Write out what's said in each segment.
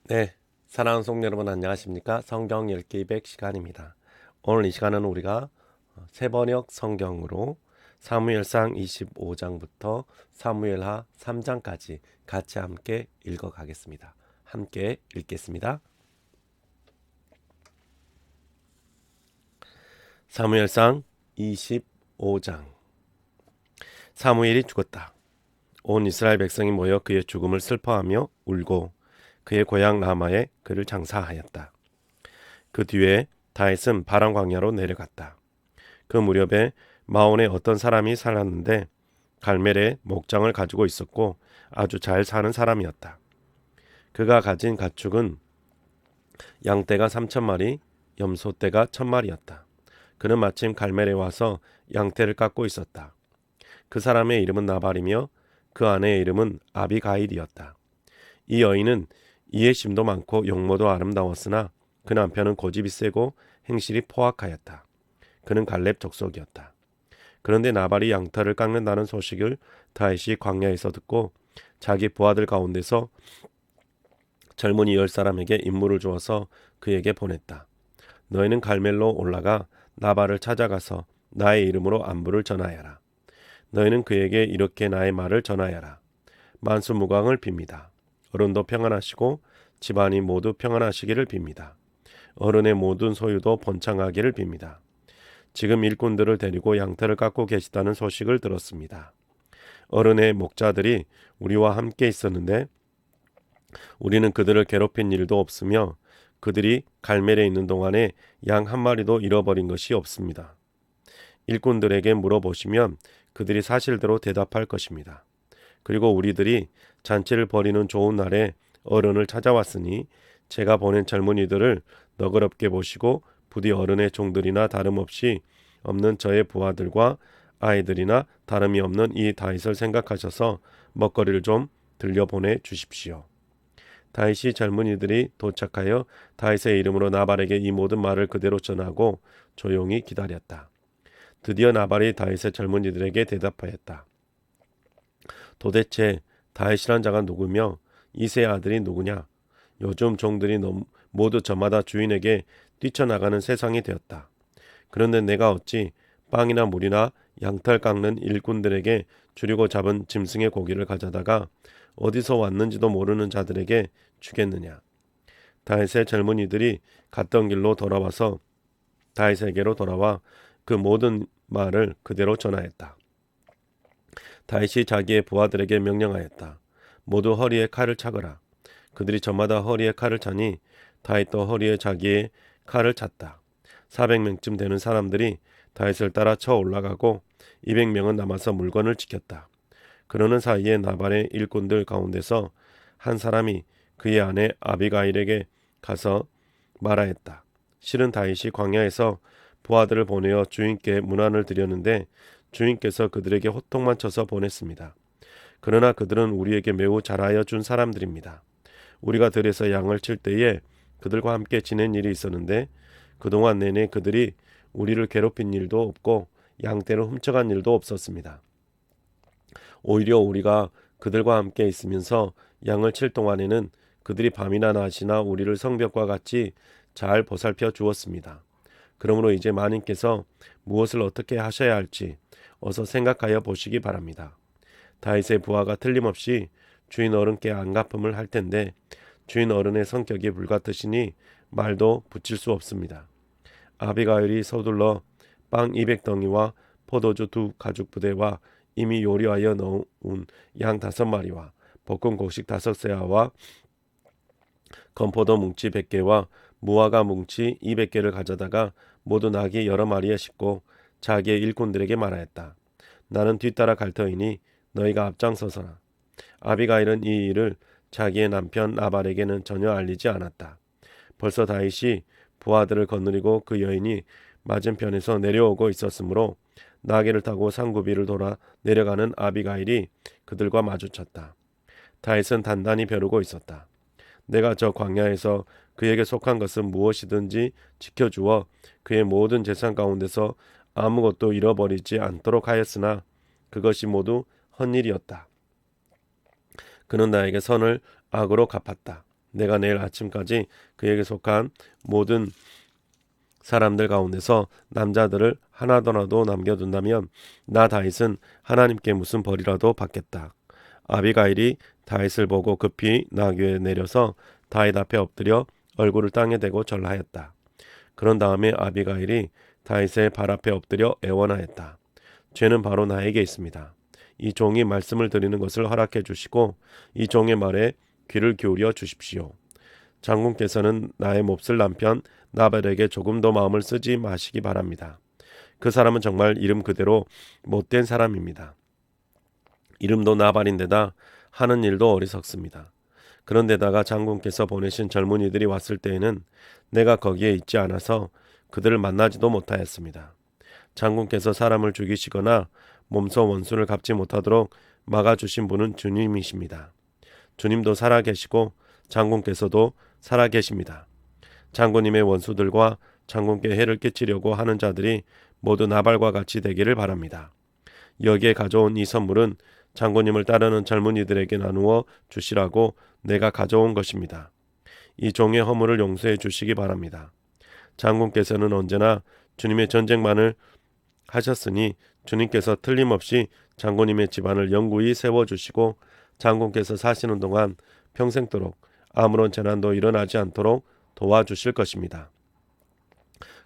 네, 사랑하는 성도 여러분 안녕하십니까? 성경 읽기 200 시간입니다. 오늘 이 시간은 우리가 세번역 성경으로 사무엘상 25장부터 사무엘하 3장까지 같이 함께 읽어가겠습니다. 함께 읽겠습니다. 사무엘상 25장. 사무엘이 죽었다. 온 이스라엘 백성이 모여 그의 죽음을 슬퍼하며 울고 그의 고향 라마에 그를 장사하였다. 그 뒤에 다윗은 바람 광야로 내려갔다. 그 무렵에 마온에 어떤 사람이 살았는데 갈멜의 목장을 가지고 있었고 아주 잘 사는 사람이었다. 그가 가진 가축은 양떼가 3,000마리, 염소떼가 1,000마리였다. 그는 마침 갈멜에 와서 양떼를 깎고 있었다. 그 사람의 이름은 나발이며 그 아내의 이름은 아비가일이었다. 이 여인은 이해심도 많고 용모도 아름다웠으나 그 남편은 고집이 세고 행실이 포악하였다. 그는 갈렙 족속이었다. 그런데 나발이 양털을 깎는다는 소식을 다윗이 광야에서 듣고 자기 부하들 가운데서 젊은이 10사람에게 임무를 주어서 그에게 보냈다. 너희는 갈멜로 올라가 나발을 찾아가서 나의 이름으로 안부를 전하여라. 너희는 그에게 이렇게 나의 말을 전하여라. 만수무강을 빕니다. 어른도 평안하시고 집안이 모두 평안하시기를 빕니다. 어른의 모든 소유도 번창하기를 빕니다. 지금 일꾼들을 데리고 양털을 깎고 계시다는 소식을 들었습니다. 어른의 목자들이 우리와 함께 있었는데 우리는 그들을 괴롭힌 일도 없으며 그들이 갈멜에 있는 동안에 양 한 마리도 잃어버린 것이 없습니다. 일꾼들에게 물어보시면 그들이 사실대로 대답할 것입니다. 그리고 우리들이 잔치를 벌이는 좋은 날에 어른을 찾아왔으니 제가 보낸 젊은이들을 너그럽게 보시고 부디 어른의 종들이나 다름없이 없는 저의 부하들과 아이들이나 다름이 없는 이 다윗을 생각하셔서 먹거리를 좀 들려보내 주십시오. 다윗이 젊은이들이 도착하여 다윗의 이름으로 나발에게 이 모든 말을 그대로 전하고 조용히 기다렸다. 드디어 나발이 다윗의 젊은이들에게 대답하였다. 도대체 다윗이란 자가 누구며 이새의 아들이 누구냐? 요즘 종들이 모두 저마다 주인에게 뛰쳐나가는 세상이 되었다. 그런데 내가 어찌 빵이나 물이나 양털 깎는 일꾼들에게 주려고 잡은 짐승의 고기를 가져다가 어디서 왔는지도 모르는 자들에게 주겠느냐? 다윗의 젊은이들이 갔던 길로 돌아와서 다윗에게로 돌아와 그 모든 말을 그대로 전하였다. 다윗이 자기의 부하들에게 명령하였다. 모두 허리에 칼을 차거라. 그들이 저마다 허리에 칼을 차니 다윗도 허리에 자기의 칼을 찼다. 400명쯤 되는 사람들이 다윗을 따라 쳐 올라가고 200명은 남아서 물건을 지켰다. 그러는 사이에 나발의 일꾼들 가운데서 한 사람이 그의 아내 아비가일에게 가서 말하였다. 실은 다윗이 광야에서 부하들을 보내어 주인께 문안을 드렸는데 주인께서 그들에게 호통만 쳐서 보냈습니다. 그러나 그들은 우리에게 매우 잘하여 준 사람들입니다. 우리가 들에서 양을 칠 때에 그들과 함께 지낸 일이 있었는데 그동안 내내 그들이 우리를 괴롭힌 일도 없고 양떼를 훔쳐간 일도 없었습니다. 오히려 우리가 그들과 함께 있으면서 양을 칠 동안에는 그들이 밤이나 낮이나 우리를 성벽과 같이 잘 보살펴 주었습니다. 그러므로 이제 마님께서 무엇을 어떻게 하셔야 할지 어서 생각하여 보시기 바랍니다. 다윗의 부하가 틀림없이 주인 어른께 안갚음을 할 텐데 주인 어른의 성격이 불같으시니 말도 붙일 수 없습니다. 아비가일이 서둘러 빵 200덩이와 포도주 2가죽부대와 이미 요리하여 넣은 양 5마리와 볶은 곡식 5세아와 건포도 뭉치 100개와 무화과 뭉치 200개를 가져다가 모두 나귀 여러 마리에 싣고 자기의 일꾼들에게 말하였다. 나는 뒤따라 갈 터이니 너희가 앞장서서라. 아비가일은 이 일을 자기의 남편 나발에게는 전혀 알리지 않았다. 벌써 다윗이 부하들을 거느리고 그 여인이 맞은편에서 내려오고 있었으므로 나귀를 타고 상구비를 돌아 내려가는 아비가일이 그들과 마주쳤다. 다윗은 단단히 벼르고 있었다. 내가 저 광야에서 그에게 속한 것은 무엇이든지 지켜주어 그의 모든 재산 가운데서 아무것도 잃어버리지 않도록 하였으나 그것이 모두 헛일이었다. 그는 나에게 선을 악으로 갚았다. 내가 내일 아침까지 그에게 속한 모든 사람들 가운데서 남자들을 하나더라도 남겨둔다면 나 다윗은 하나님께 무슨 벌이라도 받겠다. 아비가일이 다윗을 보고 급히 나귀에 내려서 다윗 앞에 엎드려 얼굴을 땅에 대고 절하였다. 그런 다음에 아비가일이 다윗의 발 앞에 엎드려 애원하였다. 죄는 바로 나에게 있습니다. 이 종이 말씀을 드리는 것을 허락해 주시고 이 종의 말에 귀를 기울여 주십시오. 장군께서는 나의 몹쓸 남편 나발에게 조금 더 마음을 쓰지 마시기 바랍니다. 그 사람은 정말 이름 그대로 못된 사람입니다. 이름도 나발인데다 하는 일도 어리석습니다. 그런데다가 장군께서 보내신 젊은이들이 왔을 때에는 내가 거기에 있지 않아서 그들을 만나지도 못하였습니다. 장군께서 사람을 죽이시거나 몸소 원수를 갚지 못하도록 막아주신 분은 주님이십니다. 주님도 살아계시고 장군께서도 살아계십니다. 장군님의 원수들과 장군께 해를 끼치려고 하는 자들이 모두 나발과 같이 되기를 바랍니다. 여기에 가져온 이 선물은 장군님을 따르는 젊은이들에게 나누어 주시라고 내가 가져온 것입니다. 이 종의 허물을 용서해 주시기 바랍니다. 장군께서는 언제나 주님의 전쟁만을 하셨으니 주님께서 틀림없이 장군님의 집안을 영구히 세워주시고 장군께서 사시는 동안 평생도록 아무런 재난도 일어나지 않도록 도와주실 것입니다.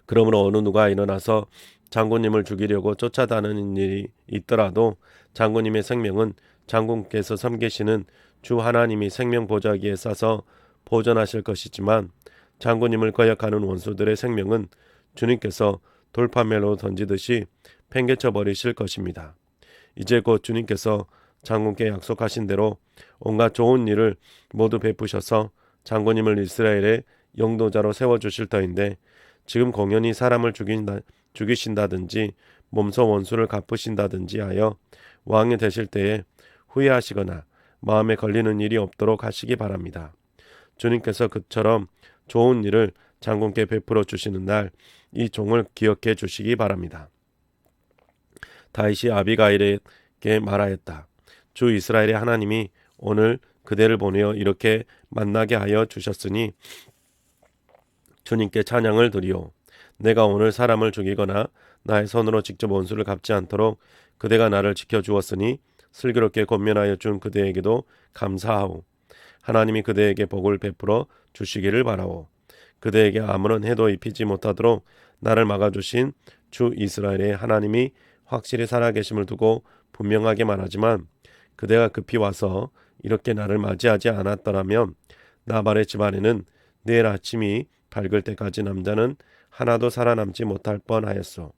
그러므로 어느 누가 일어나서 장군님을 죽이려고 쫓아다니는 일이 있더라도 장군님의 생명은 장군께서 섬기시는 주 하나님이 생명 보좌기에 싸서 보존하실 것이지만 장군님을 거역하는 원수들의 생명은 주님께서 돌판매로 던지듯이 팽개쳐 버리실 것입니다. 이제 곧 주님께서 장군께 약속하신 대로 온갖 좋은 일을 모두 베푸셔서 장군님을 이스라엘의 영도자로 세워주실 터인데 지금 공연히 사람을 죽이신다든지 몸소 원수를 갚으신다든지 하여 왕이 되실 때에 후회하시거나 마음에 걸리는 일이 없도록 하시기 바랍니다. 주님께서 그처럼 좋은 일을 장군께 베풀어 주시는 날 이 종을 기억해 주시기 바랍니다. 다윗이 아비가일에게 말하였다. 주 이스라엘의 하나님이 오늘 그대를 보내어 이렇게 만나게 하여 주셨으니 주님께 찬양을 드리오. 내가 오늘 사람을 죽이거나 나의 손으로 직접 원수를 갚지 않도록 그대가 나를 지켜주었으니 슬기롭게 권면하여 준 그대에게도 감사하오. 하나님이 그대에게 복을 베풀어 주시기를 바라오. 그대에게 아무런 해도 입히지 못하도록 나를 막아주신 주 이스라엘의 하나님이 확실히 살아계심을 두고 분명하게 말하지만 그대가 급히 와서 이렇게 나를 맞이하지 않았더라면 나발의 집안에는 내일 아침이 밝을 때까지 남자는 하나도 살아남지 못할 뻔하였소.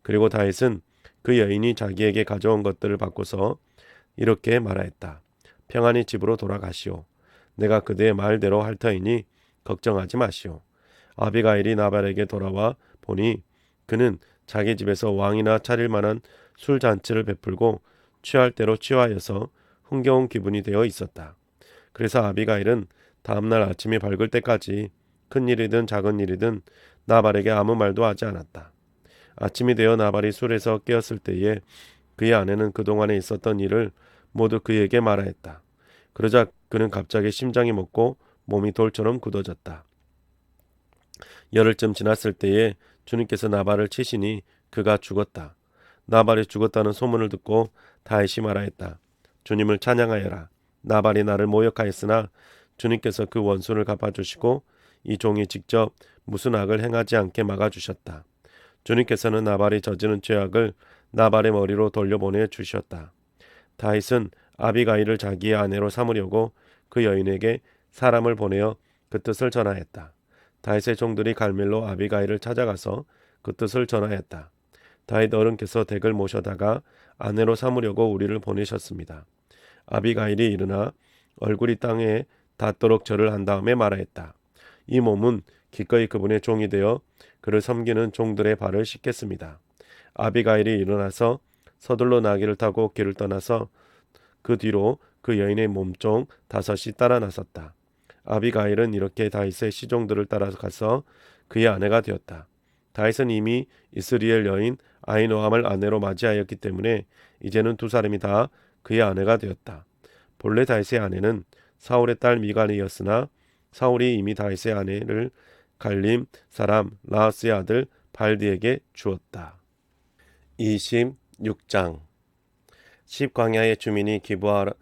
그리고 다윗은 그 여인이 자기에게 가져온 것들을 받고서 이렇게 말하였다. 평안히 집으로 돌아가시오. 내가 그대의 말대로 할 터이니 걱정하지 마시오. 아비가일이 나발에게 돌아와 보니 그는 자기 집에서 왕이나 차릴 만한 술잔치를 베풀고 취할 대로 취하여서 흥겨운 기분이 되어 있었다. 그래서 아비가일은 다음날 아침이 밝을 때까지 큰 일이든 작은 일이든 나발에게 아무 말도 하지 않았다. 아침이 되어 나발이 술에서 깨었을 때에 그의 아내는 그동안에 있었던 일을 모두 그에게 말하였다. 그러자 그는 갑자기 심장이 멎고 몸이 돌처럼 굳어졌다. 열흘쯤 지났을 때에 주님께서 나발을 치시니 그가 죽었다. 나발이 죽었다는 소문을 듣고 다윗이 말하였다. 주님을 찬양하여라. 나발이 나를 모욕하였으나 주님께서 그 원수를 갚아주시고 이 종이 직접 무슨 악을 행하지 않게 막아주셨다. 주님께서는 나발이 저지른 죄악을 나발의 머리로 돌려보내 주셨다. 다윗은 아비가일을 자기의 아내로 삼으려고 그 여인에게 사람을 보내어 그 뜻을 전하였다. 다윗의 종들이 갈멜로 아비가일을 찾아가서 그 뜻을 전하였다. 다윗 어른께서 댁을 모셔다가 아내로 삼으려고 우리를 보내셨습니다. 아비가일이 일어나 얼굴이 땅에 닿도록 절을 한 다음에 말하였다. 이 몸은 기꺼이 그분의 종이 되어 그를 섬기는 종들의 발을 씻겠습니다. 아비가일이 일어나서 서둘러 나귀를 타고 길을 떠나서 그 뒤로 그 여인의 몸종 5이 따라 나섰다. 아비가일은 이렇게 다윗의 시종들을 따라가서 그의 아내가 되었다. 다윗은 이미 이스리엘 여인 아히노함을 아내로 맞이하였기 때문에 이제는 두 사람이 다 그의 아내가 되었다. 본래 다윗의 아내는 사울의 딸 미갈이었으나 사울이 이미 다윗의 아내를 갈림 사람 라하스의 아들 발디에게 주었다. 26장 십광야의 주민이 기브아로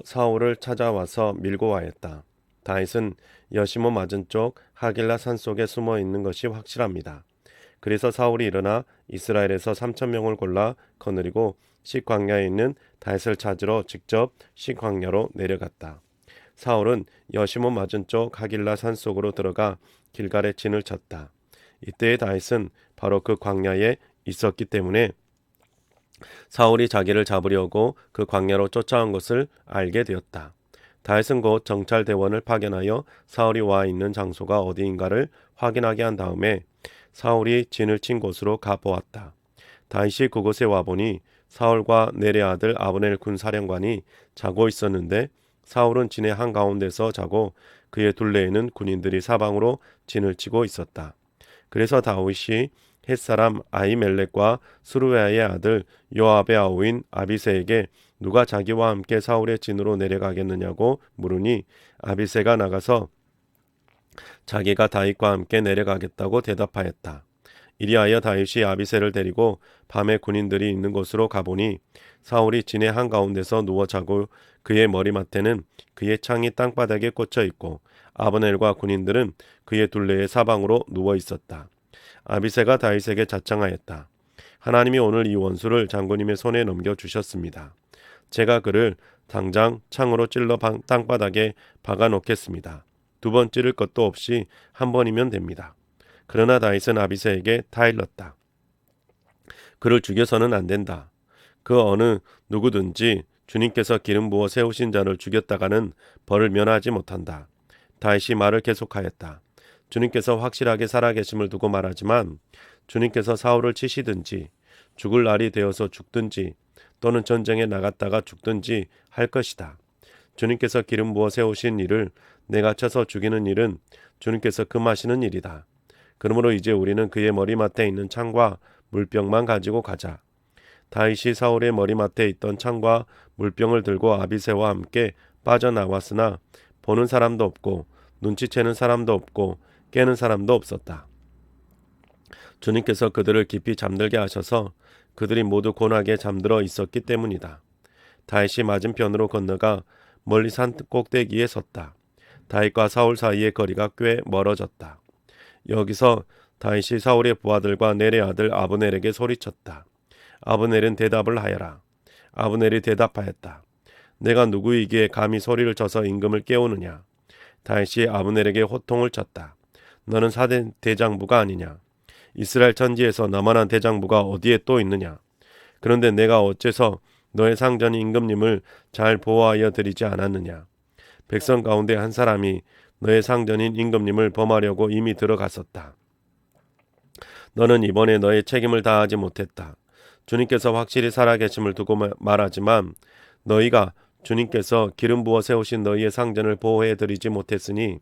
사울을 찾아와서 밀고 와했다. 다윗은 여시몬 맞은쪽 하길라 산속에 숨어 있는 것이 확실합니다. 그래서 사울이 일어나 이스라엘에서 3,000명을 골라 거느리고 식광야에 있는 다윗을 찾으러 직접 식광야로 내려갔다. 사울은 여시몬 맞은쪽 하길라 산속으로 들어가 길갈에 진을 쳤다. 이때의 다윗은 바로 그 광야에 있었기 때문에 사울이 자기를 잡으려고 그 광야로 쫓아온 것을 알게 되었다. 다윗은 곧 정찰대원을 파견하여 사울이 와 있는 장소가 어디인가를 확인하게 한 다음에 사울이 진을 친 곳으로 가보았다. 다윗이 그곳에 와보니 사울과 넬의 아들 아브넬 군사령관이 자고 있었는데 사울은 진의 한가운데서 자고 그의 둘레에는 군인들이 사방으로 진을 치고 있었다. 그래서 다윗이 햇사람 아히멜렉과 스루야의 아들 요압의 아우인 아비새에게 누가 자기와 함께 사울의 진으로 내려가겠느냐고 물으니 아비새가 나가서 자기가 다윗과 함께 내려가겠다고 대답하였다. 이리하여 다윗이 아비새를 데리고 밤에 군인들이 있는 곳으로 가보니 사울이 진의 한가운데서 누워 자고 그의 머리맡에는 그의 창이 땅바닥에 꽂혀 있고 아브넬과 군인들은 그의 둘레의 사방으로 누워 있었다. 아비새가 다윗에게 자청하였다. 하나님이 오늘 이 원수를 장군님의 손에 넘겨주셨습니다. 제가 그를 당장 창으로 찔러 땅바닥에 박아 놓겠습니다. 두 번 찌를 것도 없이 한 번이면 됩니다. 그러나 다윗은 아비새에게 타일렀다. 그를 죽여서는 안 된다. 그 어느 누구든지 주님께서 기름 부어 세우신 자를 죽였다가는 벌을 면하지 못한다. 다윗이 말을 계속하였다. 주님께서 확실하게 살아계심을 두고 말하지만 주님께서 사울을 치시든지 죽을 날이 되어서 죽든지 또는 전쟁에 나갔다가 죽든지 할 것이다. 주님께서 기름 부어 세우신 일을 내가 쳐서 죽이는 일은 주님께서 금하시는 일이다. 그러므로 이제 우리는 그의 머리맡에 있는 창과 물병만 가지고 가자. 다윗이 사울의 머리맡에 있던 창과 물병을 들고 아비새와 함께 빠져나왔으나 보는 사람도 없고 눈치채는 사람도 없고 깨는 사람도 없었다. 주님께서 그들을 깊이 잠들게 하셔서 그들이 모두 곤하게 잠들어 있었기 때문이다. 다윗이 맞은편으로 건너가 멀리 산 꼭대기에 섰다. 다윗과 사울 사이의 거리가 꽤 멀어졌다. 여기서 다윗이 사울의 부하들과 넬의 아들 아브넬에게 소리쳤다. 아브넬은 대답을 하여라. 아브넬이 대답하였다. 내가 누구이기에 감히 소리를 쳐서 임금을 깨우느냐. 다윗이 아브넬에게 호통을 쳤다. 너는 사대 대장부가 아니냐. 이스라엘 천지에서 너만한 대장부가 어디에 또 있느냐. 그런데 내가 어째서 너의 상전 임금님을 잘 보호하여 드리지 않았느냐. 백성 가운데 한 사람이 너의 상전인 임금님을 범하려고 이미 들어갔었다. 너는 이번에 너의 책임을 다하지 못했다. 주님께서 확실히 살아계심을 두고 말하지만 너희가 주님께서 기름 부어 세우신 너희의 상전을 보호해 드리지 못했으니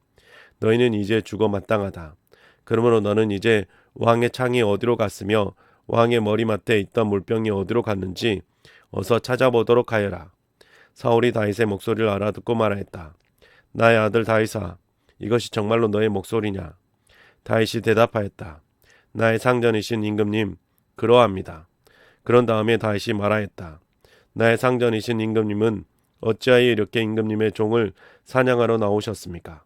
너희는 이제 죽어 마땅하다. 그러므로 너는 이제 왕의 창이 어디로 갔으며 왕의 머리맡에 있던 물병이 어디로 갔는지 어서 찾아보도록 하여라. 사울이 다윗의 목소리를 알아듣고 말하였다. 나의 아들 다윗아, 이것이 정말로 너의 목소리냐? 다윗이 대답하였다. 나의 상전이신 임금님, 그러합니다. 그런 다음에 다윗이 말하였다. 나의 상전이신 임금님은 어찌하여 이렇게 임금님의 종을 사냥하러 나오셨습니까?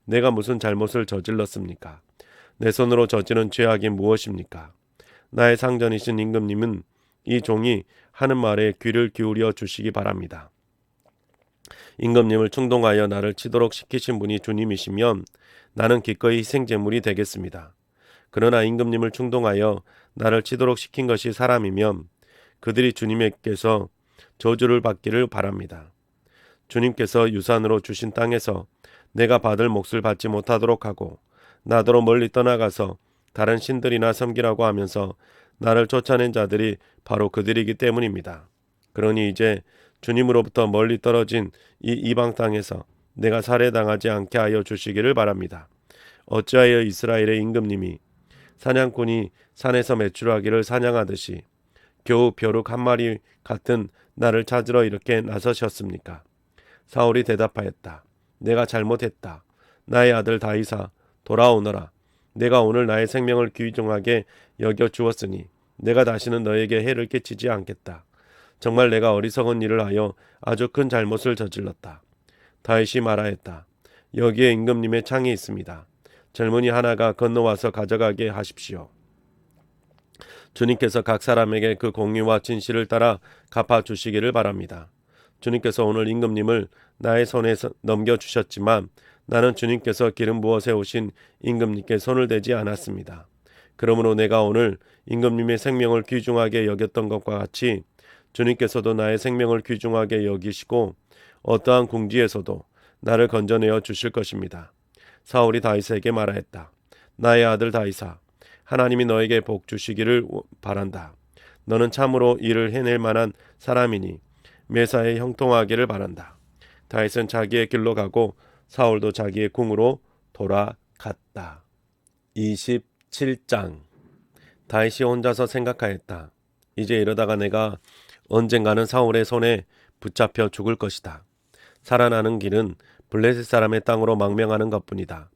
내가 무슨 잘못을 저질렀습니까? 내 손으로 저지른 죄악이 무엇입니까? 나의 상전이신 임금님은 이 종이 하는 말에 귀를 기울여 주시기 바랍니다. 임금님을 충동하여 나를 치도록 시키신 분이 주님이시면 나는 기꺼이 희생제물이 되겠습니다. 그러나 임금님을 충동하여 나를 치도록 시킨 것이 사람이면 그들이 주님께서 저주를 받기를 바랍니다. 주님께서 유산으로 주신 땅에서 내가 받을 몫을 받지 못하도록 하고 나더러 멀리 떠나가서 다른 신들이나 섬기라고 하면서 나를 쫓아낸 자들이 바로 그들이기 때문입니다. 그러니 이제 주님으로부터 멀리 떨어진 이 이방 땅에서 내가 살해당하지 않게 하여 주시기를 바랍니다. 어찌하여 이스라엘의 임금님이 사냥꾼이 산에서 메추라기를 사냥하듯이 겨우 벼룩 한 마리 같은 나를 찾으러 이렇게 나서셨습니까? 사울이 대답하였다. 내가 잘못했다. 나의 아들 다윗아, 돌아오너라. 내가 오늘 나의 생명을 귀중하게 여겨 주었으니 내가 다시는 너에게 해를 끼치지 않겠다. 정말 내가 어리석은 일을 하여 아주 큰 잘못을 저질렀다. 다윗이 말하였다. 여기에 임금님의 창이 있습니다. 젊은이 하나가 건너와서 가져가게 하십시오. 주님께서 각 사람에게 그 공의와 진실을 따라 갚아주시기를 바랍니다. 주님께서 오늘 임금님을 나의 손에 넘겨주셨지만 나는 주님께서 기름 부어 세우신 임금님께 손을 대지 않았습니다. 그러므로 내가 오늘 임금님의 생명을 귀중하게 여겼던 것과 같이 주님께서도 나의 생명을 귀중하게 여기시고 어떠한 궁지에서도 나를 건져내어 주실 것입니다. 사울이 다윗에게 말하였다. 나의 아들 다윗아, 하나님이 너에게 복 주시기를 바란다. 너는 참으로 일을 해낼 만한 사람이니 매사에 형통하기를 바란다. 다윗은 자기의 길로 가고 사울도 자기의 궁으로 돌아갔다. 27장. 다윗이 혼자서 생각하였다. 이제 이러다가 내가 언젠가는 사울의 손에 붙잡혀 죽을 것이다. 살아나는 길은 블레셋 사람의 땅으로 망명하는 것뿐이다.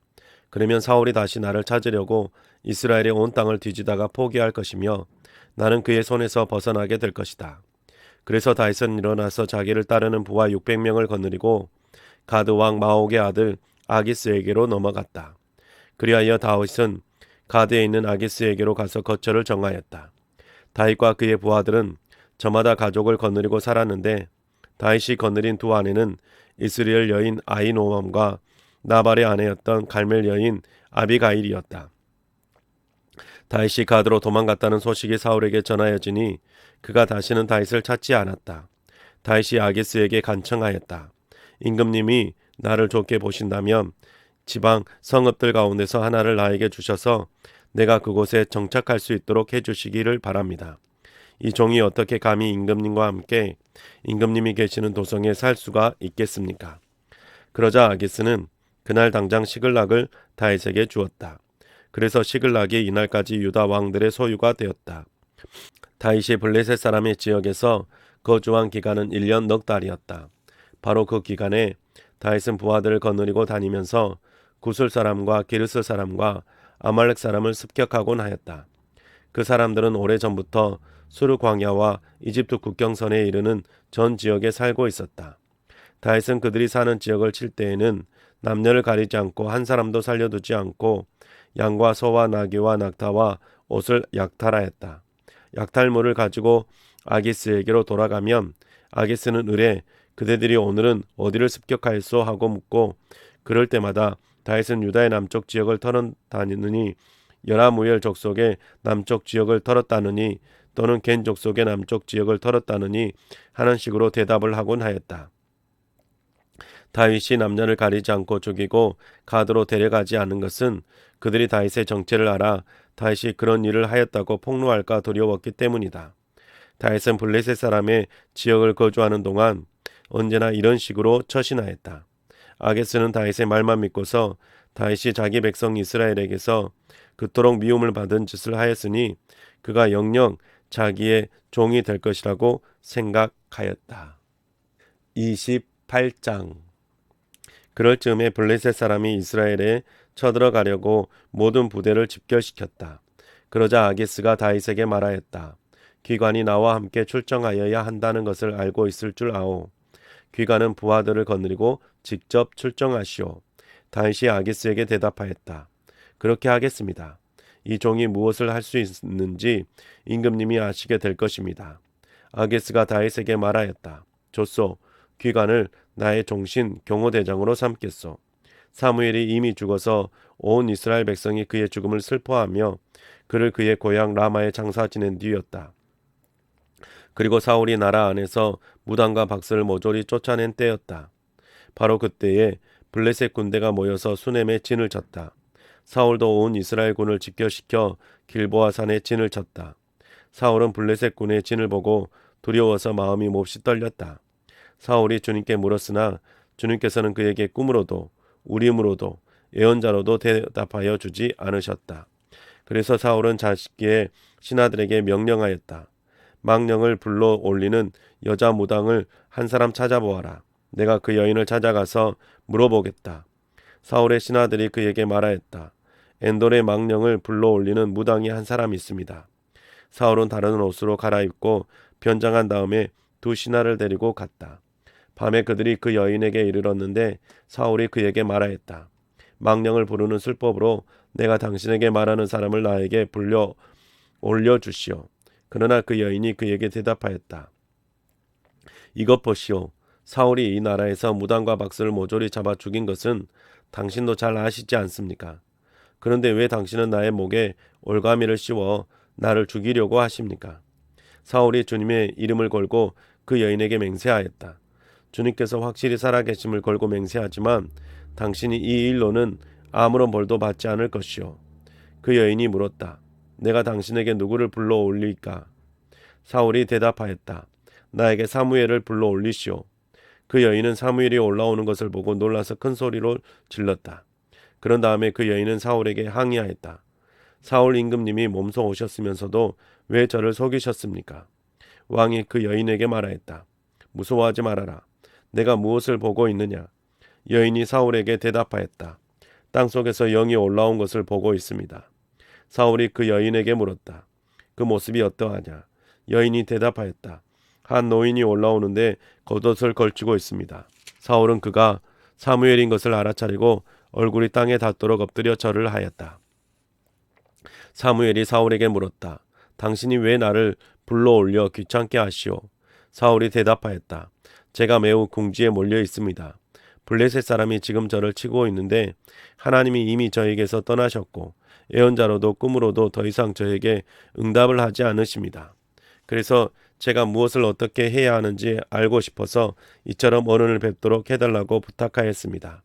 그러면 사울이 다시 나를 찾으려고 이스라엘의 온 땅을 뒤지다가 포기할 것이며 나는 그의 손에서 벗어나게 될 것이다. 그래서 다윗은 일어나서 자기를 따르는 부하 600명을 거느리고 가드 왕 마옥의 아들 아기스에게로 넘어갔다. 그리하여 다윗은 가드에 있는 아기스에게로 가서 거처를 정하였다. 다윗과 그의 부하들은 저마다 가족을 거느리고 살았는데 다윗이 거느린 두 아내는 이스라엘 여인 아히노암과 나발의 아내였던 갈멜 여인 아비가일이었다. 다윗이 가드로 도망갔다는 소식이 사울에게 전하여지니 그가 다시는 다윗을 찾지 않았다. 다윗이 아기스에게 간청하였다. 임금님이 나를 좋게 보신다면 지방 성읍들 가운데서 하나를 나에게 주셔서 내가 그곳에 정착할 수 있도록 해주시기를 바랍니다. 이 종이 어떻게 감히 임금님과 함께 임금님이 계시는 도성에 살 수가 있겠습니까? 그러자 아기스는 그날 당장 시글락을 다윗에게 주었다. 그래서 시글락이 이날까지 유다 왕들의 소유가 되었다. 다윗이 블레셋 사람의 지역에서 거주한 기간은 1년 넉 달이었다. 바로 그 기간에 다윗은 부하들을 거느리고 다니면서 구슬 사람과 기르스 사람과 아말렉 사람을 습격하곤 하였다. 그 사람들은 오래전부터 수르 광야와 이집트 국경선에 이르는 전 지역에 살고 있었다. 다윗은 그들이 사는 지역을 칠 때에는 남녀를 가리지 않고 한 사람도 살려두지 않고 양과 소와 나귀와 낙타와 옷을 약탈하였다. 약탈물을 가지고 아기스에게로 돌아가면 아기스는 을에 그대들이 오늘은 어디를 습격하였소 하고 묻고 그럴 때마다 다윗은 유다의 남쪽 지역을 털어다니느니 여라무엘 족속의 남쪽 지역을 털었다느니 또는 겐 족속의 남쪽 지역을 털었다느니 하는 식으로 대답을 하곤 하였다. 다윗이 남녀를 가리지 않고 죽이고 가드로 데려가지 않은 것은 그들이 다윗의 정체를 알아 다윗이 그런 일을 하였다고 폭로할까 두려웠기 때문이다. 다윗은 블레셋 사람의 지역을 거주하는 동안 언제나 이런 식으로 처신하였다. 아게스는 다윗의 말만 믿고서 다윗이 자기 백성 이스라엘에게서 그토록 미움을 받은 짓을 하였으니 그가 영영 자기의 종이 될 것이라고 생각하였다. 28장. 그럴 즈음에 블레셋 사람이 이스라엘에 쳐들어가려고 모든 부대를 집결시켰다. 그러자 아게스가 다윗에게 말하였다. 귀관이 나와 함께 출정하여야 한다는 것을 알고 있을 줄 아오. 귀관은 부하들을 거느리고 직접 출정하시오. 다윗이 아게스에게 대답하였다. 그렇게 하겠습니다. 이 종이 무엇을 할 수 있는지 임금님이 아시게 될 것입니다. 아게스가 다윗에게 말하였다. 좋소. 귀관을 나의 종신 경호대장으로 삼겠소. 사무엘이 이미 죽어서 온 이스라엘 백성이 그의 죽음을 슬퍼하며 그를 그의 고향 라마에 장사 지낸 뒤였다. 그리고 사울이 나라 안에서 무당과 박스를 모조리 쫓아낸 때였다. 바로 그때에 블레셋 군대가 모여서 수넴에 진을 쳤다. 사울도 온 이스라엘 군을 집결시켜 길보아 산에 진을 쳤다. 사울은 블레셋 군의 진을 보고 두려워서 마음이 몹시 떨렸다. 사울이 주님께 물었으나 주님께서는 그에게 꿈으로도 우림으로도 예언자로도 대답하여 주지 않으셨다. 그래서 사울은 자기의 신하들에게 명령하였다. 망령을 불러 올리는 여자 무당을 한 사람 찾아보아라. 내가 그 여인을 찾아가서 물어보겠다. 사울의 신하들이 그에게 말하였다. 엔돌의 망령을 불러올리는 무당이 한 사람이 있습니다. 사울은 다른 옷으로 갈아입고 변장한 다음에 두 신하를 데리고 갔다. 밤에 그들이 그 여인에게 이르렀는데 사울이 그에게 말하였다. 망령을 부르는 술법으로 내가 당신에게 말하는 사람을 나에게 불려 올려주시오. 그러나 그 여인이 그에게 대답하였다. 이것 보시오. 사울이 이 나라에서 무당과 박사를 모조리 잡아 죽인 것은 당신도 잘 아시지 않습니까? 그런데 왜 당신은 나의 목에 올가미를 씌워 나를 죽이려고 하십니까? 사울이 주님의 이름을 걸고 그 여인에게 맹세하였다. 주님께서 확실히 살아계심을 걸고 맹세하지만 당신이 이 일로는 아무런 벌도 받지 않을 것이요. 그 여인이 물었다. 내가 당신에게 누구를 불러 올릴까? 사울이 대답하였다. 나에게 사무엘을 불러 올리시오. 그 여인은 사무엘이 올라오는 것을 보고 놀라서 큰 소리로 질렀다. 그런 다음에 그 여인은 사울에게 항의하였다. 사울 임금님이 몸소 오셨으면서도 왜 저를 속이셨습니까? 왕이 그 여인에게 말하였다. 무서워하지 말아라. 내가 무엇을 보고 있느냐? 여인이 사울에게 대답하였다. 땅속에서 영이 올라온 것을 보고 있습니다. 사울이 그 여인에게 물었다. 그 모습이 어떠하냐? 여인이 대답하였다. 한 노인이 올라오는데 겉옷을 걸치고 있습니다. 사울은 그가 사무엘인 것을 알아차리고 얼굴이 땅에 닿도록 엎드려 절을 하였다. 사무엘이 사울에게 물었다. 당신이 왜 나를 불러올려 귀찮게 하시오? 사울이 대답하였다. 제가 매우 궁지에 몰려 있습니다. 블레셋 사람이 지금 저를 치고 있는데 하나님이 이미 저에게서 떠나셨고 예언자로도 꿈으로도 더 이상 저에게 응답을 하지 않으십니다. 그래서 제가 무엇을 어떻게 해야 하는지 알고 싶어서 이처럼 어른을 뵙도록 해달라고 부탁하였습니다.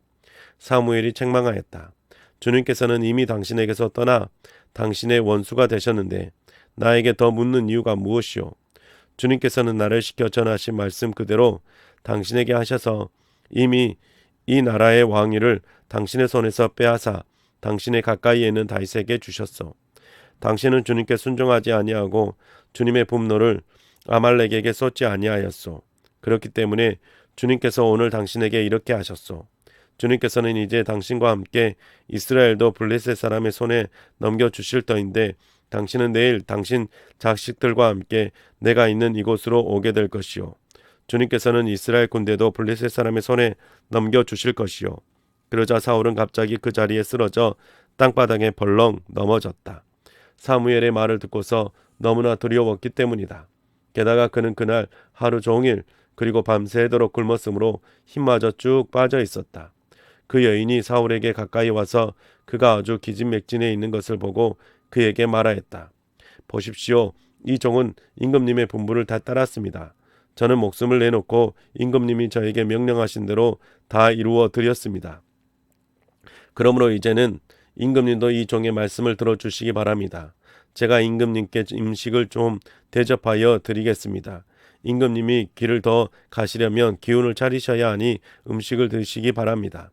사무엘이 책망하였다. 주님께서는 이미 당신에게서 떠나 당신의 원수가 되셨는데 나에게 더 묻는 이유가 무엇이오? 주님께서는 나를 시켜 전하신 말씀 그대로 당신에게 하셔서 이미 이 나라의 왕위를 당신의 손에서 빼앗아 당신의 가까이에 있는 다윗에게 주셨소. 당신은 주님께 순종하지 아니하고 주님의 분노를 아말렉에게 쏟지 아니하였소. 그렇기 때문에 주님께서 오늘 당신에게 이렇게 하셨소. 주님께서는 이제 당신과 함께 이스라엘도 블레셋 사람의 손에 넘겨주실 터인데 당신은 내일 당신 자식들과 함께 내가 있는 이곳으로 오게 될 것이요. 주님께서는 이스라엘 군대도 블레셋 사람의 손에 넘겨주실 것이요. 그러자 사울은 갑자기 그 자리에 쓰러져 땅바닥에 벌렁 넘어졌다. 사무엘의 말을 듣고서 너무나 두려웠기 때문이다. 게다가 그는 그날 하루 종일 그리고 밤새도록 굶었으므로 힘마저 쭉 빠져 있었다. 그 여인이 사울에게 가까이 와서 그가 아주 기진맥진해 있는 것을 보고 그에게 말하였다. 보십시오. 이 종은 임금님의 분부를 다 따랐습니다. 저는 목숨을 내놓고 임금님이 저에게 명령하신 대로 다 이루어 드렸습니다. 그러므로 이제는 임금님도 이 종의 말씀을 들어주시기 바랍니다. 제가 임금님께 음식을 좀 대접하여 드리겠습니다. 임금님이 길을 더 가시려면 기운을 차리셔야 하니 음식을 드시기 바랍니다.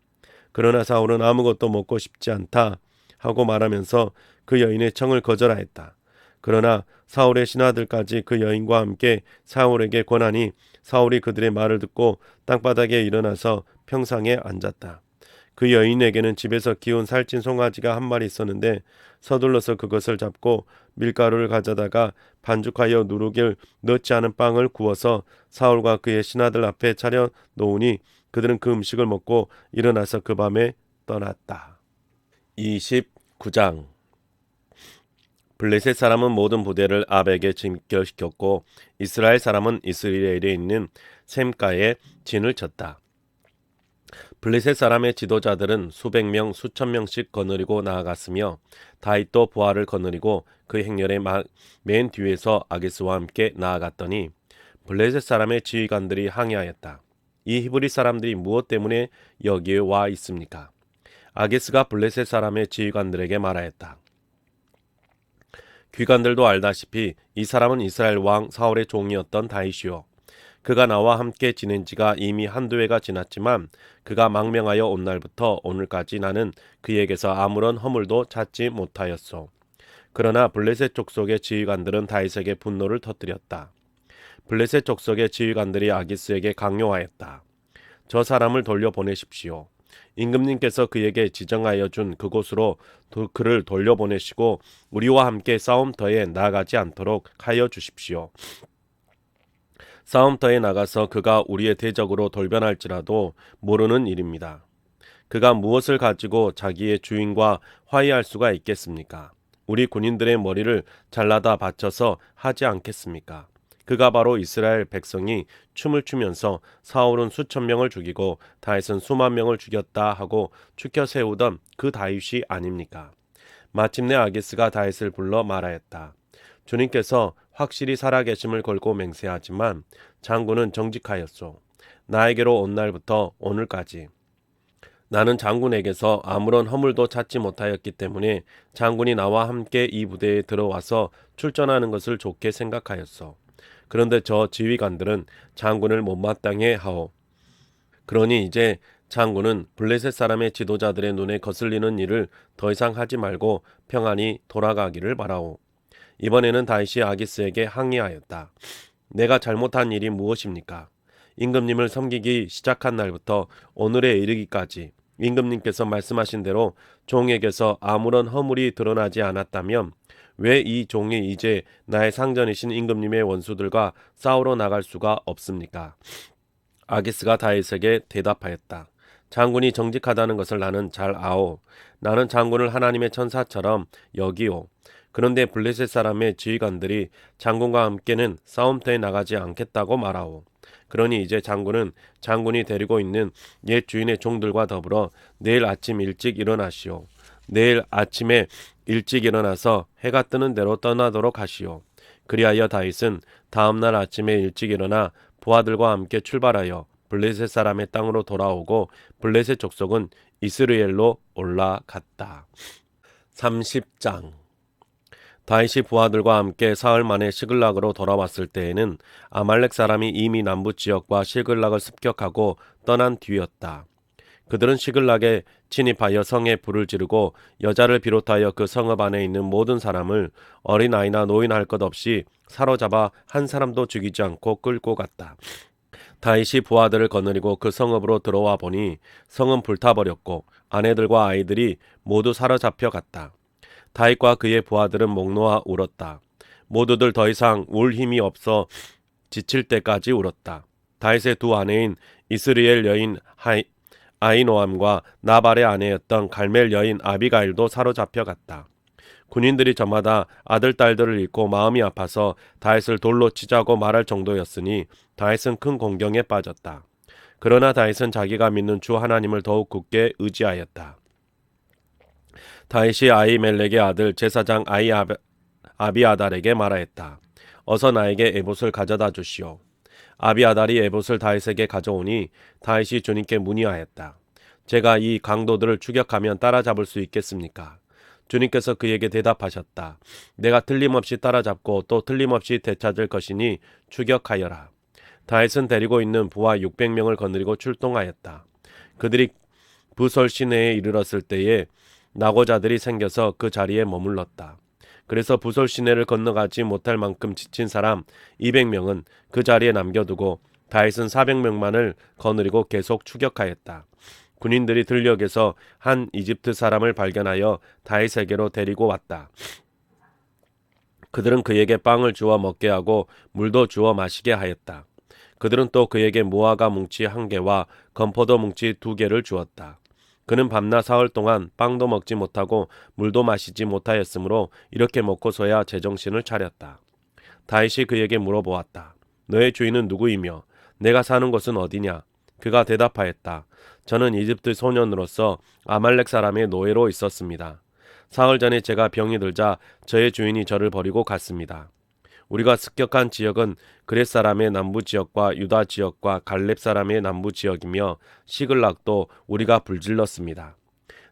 그러나 사울은 아무것도 먹고 싶지 않다 하고 말하면서 그 여인의 청을 거절하였다. 그러나 사울의 신하들까지 그 여인과 함께 사울에게 권하니 사울이 그들의 말을 듣고 땅바닥에 일어나서 평상에 앉았다. 그 여인에게는 집에서 키운 살찐 송아지가 한 마리 있었는데 서둘러서 그것을 잡고 밀가루를 가져다가 반죽하여 누룩을 넣지 않은 빵을 구워서 사울과 그의 신하들 앞에 차려 놓으니 그들은 그 음식을 먹고 일어나서 그 밤에 떠났다. 29장. 블레셋 사람은 모든 부대를 아벡에 진결시켰고 이스라엘 사람은 이스라엘에 있는 셈가에 진을 쳤다. 블레셋 사람의 지도자들은 수백 명, 수천 명씩 거느리고 나아갔으며 다윗도 부하를 거느리고 그 행렬의 맨 뒤에서 아기스와 함께 나아갔더니 블레셋 사람의 지휘관들이 항의하였다. 이 히브리 사람들이 무엇 때문에 여기에 와 있습니까? 아기스가 블레셋 사람의 지휘관들에게 말하였다. 귀관들도 알다시피 이 사람은 이스라엘 왕 사울의 종이었던 다윗이요. 그가 나와 함께 지낸 지가 이미 한두 해가 지났지만 그가 망명하여 온 날부터 오늘까지 나는 그에게서 아무런 허물도 찾지 못하였소. 그러나 블레셋 족속의 지휘관들은 다윗에게 분노를 터뜨렸다. 블레셋 족속의 지휘관들이 아기스에게 강요하였다. 저 사람을 돌려보내십시오. 임금님께서 그에게 지정하여 준 그곳으로 그를 돌려보내시고 우리와 함께 싸움터에 나가지 않도록 하여 주십시오. 싸움터에 나가서 그가 우리의 대적으로 돌변할지라도 모르는 일입니다. 그가 무엇을 가지고 자기의 주인과 화해할 수가 있겠습니까? 우리 군인들의 머리를 잘라다 바쳐서 하지 않겠습니까? 그가 바로 이스라엘 백성이 춤을 추면서 사울은 수천 명을 죽이고 다윗은 수만 명을 죽였다 하고 추켜 세우던 그 다윗이 아닙니까? 마침내 아기스가 다윗을 불러 말하였다. 주님께서 확실히 살아계심을 걸고 맹세하지만 장군은 정직하였소. 나에게로 온 날부터 오늘까지 나는 장군에게서 아무런 허물도 찾지 못하였기 때문에 장군이 나와 함께 이 부대에 들어와서 출전하는 것을 좋게 생각하였소. 그런데 저 지휘관들은 장군을 못마땅해 하오. 그러니 이제 장군은 블레셋 사람의 지도자들의 눈에 거슬리는 일을 더 이상 하지 말고 평안히 돌아가기를 바라오. 이번에는 다윗이 아기스에게 항의하였다. 내가 잘못한 일이 무엇입니까? 임금님을 섬기기 시작한 날부터 오늘에 이르기까지 임금님께서 말씀하신 대로 종에게서 아무런 허물이 드러나지 않았다면 왜 이 종이 이제 나의 상전이신 임금님의 원수들과 싸우러 나갈 수가 없습니까? 아기스가 다윗에게 대답하였다. 장군이 정직하다는 것을 나는 잘 아오. 나는 장군을 하나님의 천사처럼 여기오. 그런데 블레셋 사람의 지휘관들이 장군과 함께는 싸움터에 나가지 않겠다고 말하오. 그러니 이제 장군은 장군이 데리고 있는 옛 주인의 종들과 더불어 내일 아침 일찍 일어나시오. 내일 아침에 일찍 일어나서 해가 뜨는 대로 떠나도록 하시오. 그리하여 다윗은 다음날 아침에 일찍 일어나 부하들과 함께 출발하여 블레셋 사람의 땅으로 돌아오고 블레셋 족속은 이스라엘로 올라갔다. 30장. 다윗이 부하들과 함께 사흘 만에 시글락으로 돌아왔을 때에는 아말렉 사람이 이미 남부 지역과 시글락을 습격하고 떠난 뒤였다. 그들은 시글락에 진입하여 성에 불을 지르고 여자를 비롯하여 그 성읍 안에 있는 모든 사람을 어린아이나 노인 할 것 없이 사로잡아 한 사람도 죽이지 않고 끌고 갔다. 다윗이 부하들을 거느리고 그 성읍으로 들어와 보니 성은 불타버렸고 아내들과 아이들이 모두 사로잡혀 갔다. 다윗과 그의 부하들은 목 놓아 울었다. 모두들 더 이상 울 힘이 없어 지칠 때까지 울었다. 다윗의 두 아내인 이스리엘 여인 아히노암과 나발의 아내였던 갈멜 여인 아비가일도 사로잡혀 갔다. 군인들이 저마다 아들 딸들을 잃고 마음이 아파서 다윗을 돌로 치자고 말할 정도였으니 다윗은 큰 공경에 빠졌다. 그러나 다윗은 자기가 믿는 주 하나님을 더욱 굳게 의지하였다. 다윗이 아히멜렉의 아들 제사장 아비아달에게 말하였다. 어서 나에게 에봇을 가져다 주시오. 아비아달이 에봇을 다윗에게 가져오니 다윗이 주님께 문의하였다. 제가 이 강도들을 추격하면 따라잡을 수 있겠습니까? 주님께서 그에게 대답하셨다. 내가 틀림없이 따라잡고 또 틀림없이 되찾을 것이니 추격하여라. 다윗은 데리고 있는 부하 600명을 거느리고 출동하였다. 그들이 부솔 시내에 이르렀을 때에 낙오자들이 생겨서 그 자리에 머물렀다. 그래서 부솔 시내를 건너가지 못할 만큼 지친 사람 200명은 그 자리에 남겨두고 다윗은 400명만을 거느리고 계속 추격하였다. 군인들이 들녘에서 한 이집트 사람을 발견하여 다윗에게로 데리고 왔다. 그들은 그에게 빵을 주어 먹게 하고 물도 주어 마시게 하였다. 그들은 또 그에게 무화과 뭉치 1개와 건포도 뭉치 2개를 주었다. 그는 밤낮 사흘 동안 빵도 먹지 못하고 물도 마시지 못하였으므로 이렇게 먹고서야 제정신을 차렸다. 다윗이 그에게 물어보았다. 너의 주인은 누구이며 내가 사는 곳은 어디냐? 그가 대답하였다. 저는 이집트 소년으로서 아말렉 사람의 노예로 있었습니다. 사흘 전에 제가 병이 들자 저의 주인이 저를 버리고 갔습니다. 우리가 습격한 지역은 그렛 사람의 남부 지역과 유다 지역과 갈렙 사람의 남부 지역이며 시글락도 우리가 불질렀습니다.